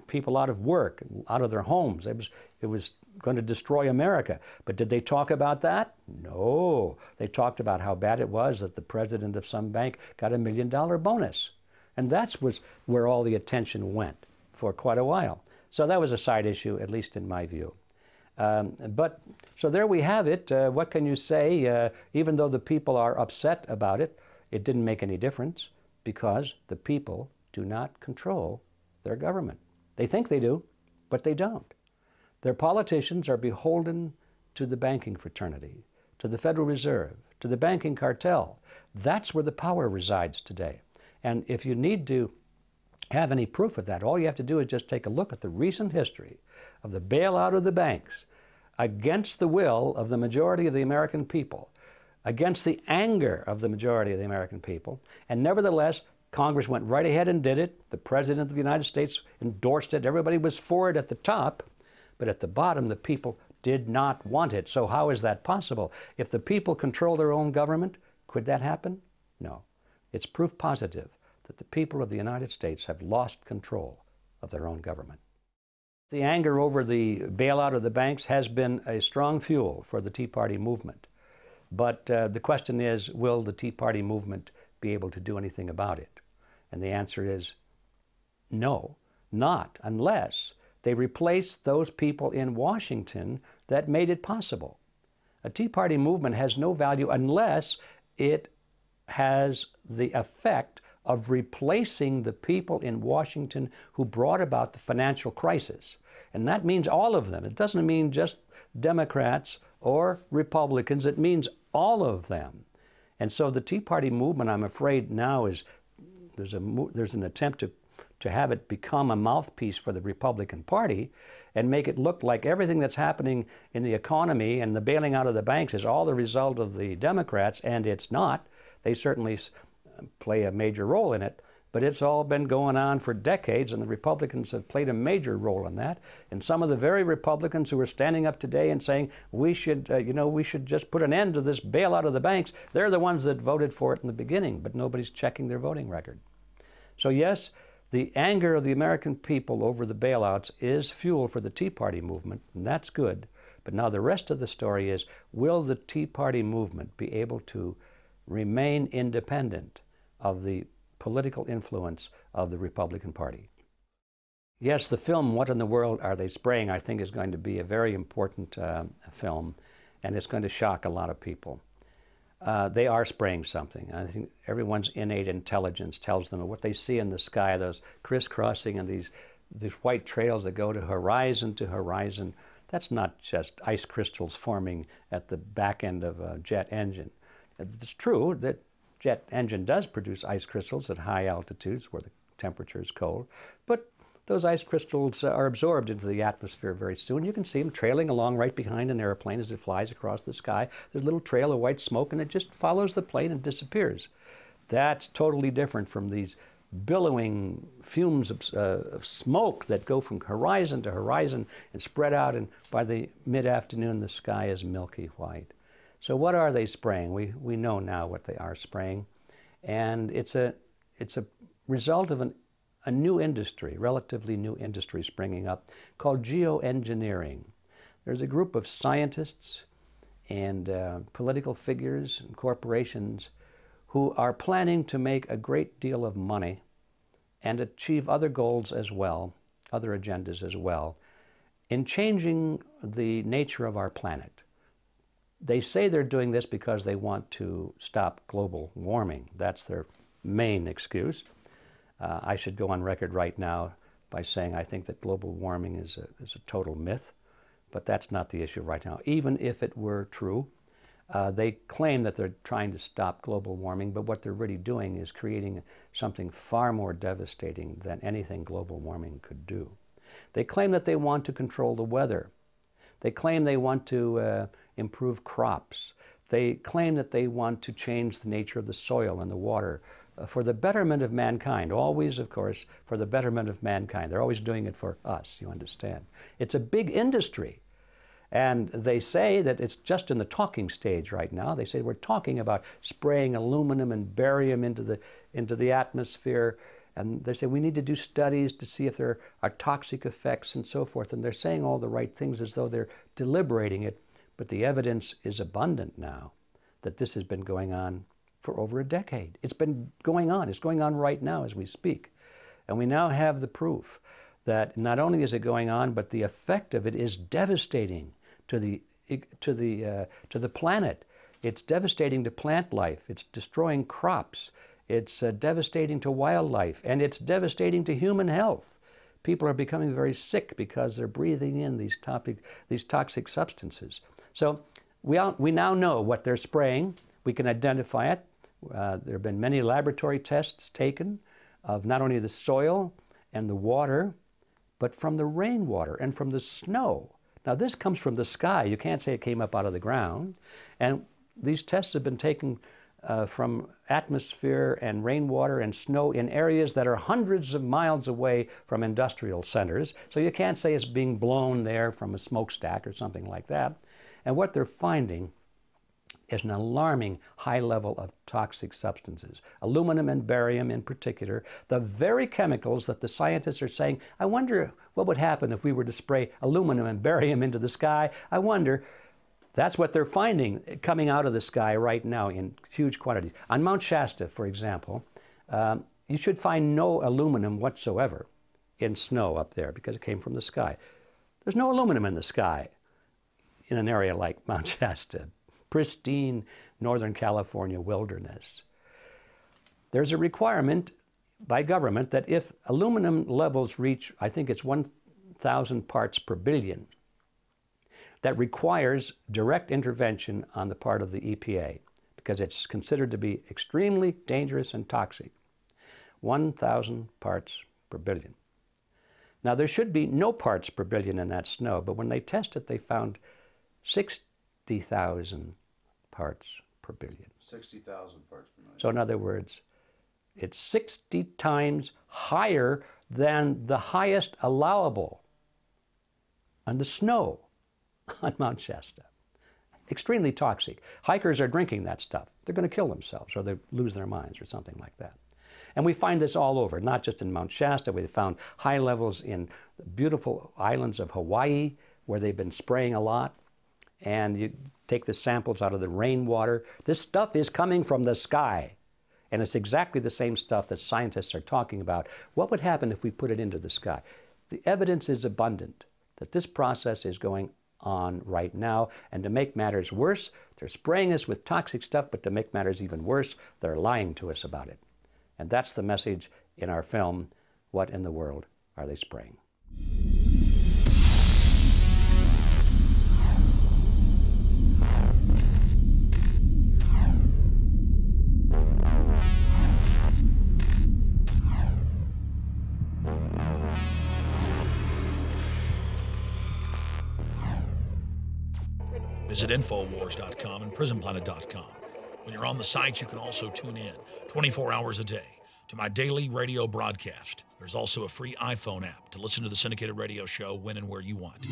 B: people out of work, out of their homes. It was going to destroy America. But did they talk about that? No. They talked about how bad it was that the president of some bank got $1 million bonus. And that's where all the attention went for quite a while. So that was a side issue, at least in my view. So there we have it. What can you say? Even though the people are upset about it, it didn't make any difference, because the people do not control their government. They think they do, but they don't. Their politicians are beholden to the banking fraternity, to the Federal Reserve, to the banking cartel. That's where the power resides today. And if you need to have any proof of that, all you have to do is just take a look at the recent history of the bailout of the banks against the will of the majority of the American people, against the anger of the majority of the American people. And nevertheless, Congress went right ahead and did it. The President of the United States endorsed it. Everybody was for it at the top, but at the bottom, the people did not want it. So how is that possible? If the people control their own government, could that happen? No. It's proof positive that the people of the United States have lost control of their own government. The anger over the bailout of the banks has been a strong fuel for the Tea Party movement. But the question is, will the Tea Party movement be able to do anything about it? And the answer is no, not unless they replace those people in Washington that made it possible. A Tea Party movement has no value unless it has the effect of replacing the people in Washington who brought about the financial crisis. And that means all of them. It doesn't mean just Democrats or Republicans. It means all of them. And so the Tea Party movement, I'm afraid now is, there's an attempt to have it become a mouthpiece for the Republican Party and make it look like everything that's happening in the economy and the bailing out of the banks is all the result of the Democrats, and it's not. They certainly play a major role in it, but it's all been going on for decades, and the Republicans have played a major role in that. And some of the very Republicans who are standing up today and saying we should, we should just put an end to this bailout of the banks, they're the ones that voted for it in the beginning, but nobody's checking their voting record. So yes, the anger of the American people over the bailouts is fuel for the Tea Party movement, and that's good. But now the rest of the story is, will the Tea Party movement be able to remain independent of the political influence of the Republican Party? Yes, the film, What in the World Are They Spraying?, I think is going to be a very important film, and it's going to shock a lot of people. They are spraying something. I think everyone's innate intelligence tells them what they see in the sky, those crisscrossing and these white trails that go to horizon. That's not just ice crystals forming at the back end of a jet engine. It's true that jet engine does produce ice crystals at high altitudes where the temperature is cold, but those ice crystals are absorbed into the atmosphere very soon. You can see them trailing along right behind an airplane as it flies across the sky. There's a little trail of white smoke, and it just follows the plane and disappears. That's totally different from these billowing fumes of smoke that go from horizon to horizon and spread out, and by the mid-afternoon the sky is milky white. So what are they spraying? We know now what they are spraying, and it's a result of a new industry, relatively new industry springing up called geoengineering. There's a group of scientists and political figures and corporations who are planning to make a great deal of money and achieve other goals as well, other agendas as well, in changing the nature of our planet. They say they're doing this because they want to stop global warming. That's their main excuse. I should go on record right now by saying I think that global warming is a total myth, but that's not the issue right now. Even if it were true, they claim that they're trying to stop global warming, but what they're really doing is creating something far more devastating than anything global warming could do. They claim that they want to control the weather. They claim they want to improve crops. They claim that they want to change the nature of the soil and the water for the betterment of mankind. Always, of course, for the betterment of mankind. They're always doing it for us, you understand. It's a big industry. And they say that it's just in the talking stage right now. They say we're talking about spraying aluminum and barium into the atmosphere. And they say we need to do studies to see if there are toxic effects and so forth. And they're saying all the right things as though they're deliberating it. But the evidence is abundant now that this has been going on for over a decade. It's been going on. It's going on right now as we speak. And we now have the proof that not only is it going on, but the effect of it is devastating to the planet. It's devastating to plant life. It's destroying crops. It's devastating to wildlife, and it's devastating to human health. People are becoming very sick because they're breathing in these toxic substances. So we now know what they're spraying. We can identify it. There have been many laboratory tests taken of not only the soil and the water, but from the rainwater and from the snow. Now this comes from the sky. You can't say it came up out of the ground. And these tests have been taken from atmosphere and rainwater and snow in areas that are hundreds of miles away from industrial centers. So you can't say it's being blown there from a smokestack or something like that. And what they're finding is an alarming high level of toxic substances, aluminum and barium in particular, the very chemicals that the scientists are saying, I wonder what would happen if we were to spray aluminum and barium into the sky. I wonder. That's what they're finding coming out of the sky right now in huge quantities. On Mount Shasta, for example, you should find no aluminum whatsoever in snow up there because it came from the sky. There's no aluminum in the sky in an area like Mount Shasta, pristine Northern California wilderness. There's a requirement by government that if aluminum levels reach, I think it's 1,000 parts per billion, that requires direct intervention on the part of the EPA because it's considered to be extremely dangerous and toxic. 1,000 parts per billion. Now, there should be no parts per billion in that snow, but when they tested, they found 60,000 parts per billion.
C: 60,000 parts per million.
B: So in other words, it's 60 times higher than the highest allowable on the snow on Mount Shasta. Extremely toxic. Hikers are drinking that stuff. They're going to kill themselves or they lose their minds or something like that. And we find this all over, not just in Mount Shasta. We found high levels in the beautiful islands of Hawaii where they've been spraying a lot. And you take the samples out of the rainwater. This stuff is coming from the sky. And it's exactly the same stuff that scientists are talking about. What would happen if we put it into the sky? The evidence is abundant that this process is going on right now. And to make matters worse, they're spraying us with toxic stuff, but to make matters even worse, they're lying to us about it. And that's the message in our film, What in the World Are They Spraying?
A: Visit Infowars.com and PrisonPlanet.com. When you're on the site, you can also tune in 24 hours a day to my daily radio broadcast. There's also a free iPhone app to listen to the syndicated radio show when and where you want.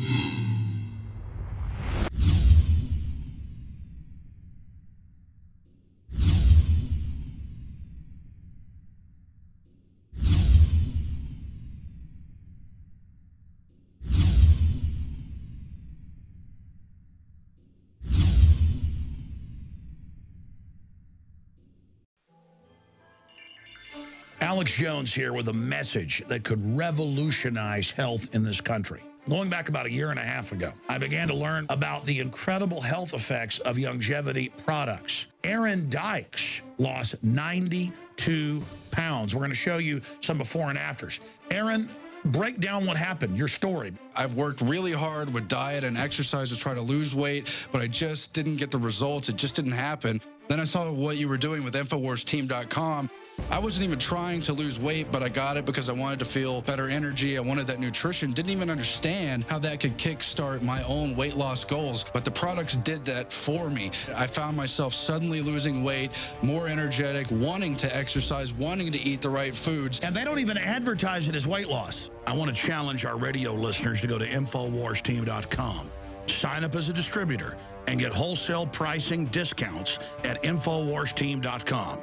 A: Alex Jones here with a message that could revolutionize health in this country. Going back about a year and a half ago, I began to learn about the incredible health effects of longevity products. Aaron Dykes lost 92 pounds. We're going to show you some before and afters. Aaron, break down what happened, your story.
C: I've worked really hard with diet and exercise to try to lose weight, but I just didn't get the results. It just didn't happen. Then I saw what you were doing with InfoWarsTeam.com. I wasn't even trying to lose weight, but I got it because I wanted to feel better energy. I wanted that nutrition. Didn't even understand how that could kickstart my own weight loss goals, but the products did that for me. I found myself suddenly losing weight, more energetic, wanting to exercise, wanting to eat the right foods.
A: And they don't even advertise it as weight loss. I want to challenge our radio listeners to go to InfoWarsTeam.com, sign up as a distributor, and get wholesale pricing discounts at InfoWarsTeam.com.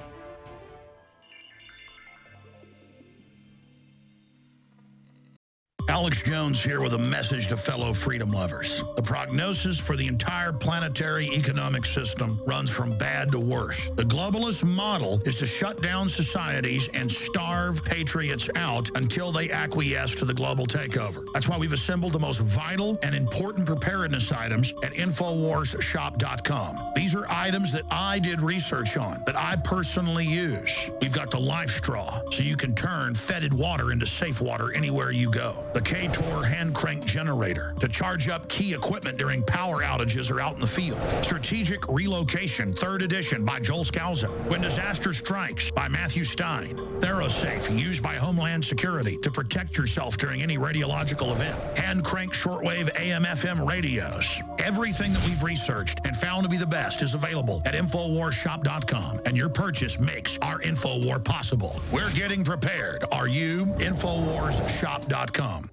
A: Alex Jones here with a message to fellow freedom lovers. The prognosis for the entire planetary economic system runs from bad to worse. The globalist model is to shut down societies and starve patriots out until they acquiesce to the global takeover. That's why we've assembled the most vital and important preparedness items at InfoWarsShop.com. These are items that I did research on, that I personally use. We've got the life straw, so you can turn fetid water into safe water anywhere you go. The K-Tor hand crank generator to charge up key equipment during power outages or out in the field. Strategic Relocation, 3rd edition by Joel Skousen. When Disaster Strikes by Matthew Stein. ThyroSafe, used by Homeland Security to protect yourself during any radiological event. Hand crank shortwave AM/FM radios. Everything that we've researched and found to be the best is available at InfoWarsShop.com, and your purchase makes our InfoWar possible. We're getting prepared. Are you? InfoWarsShop.com.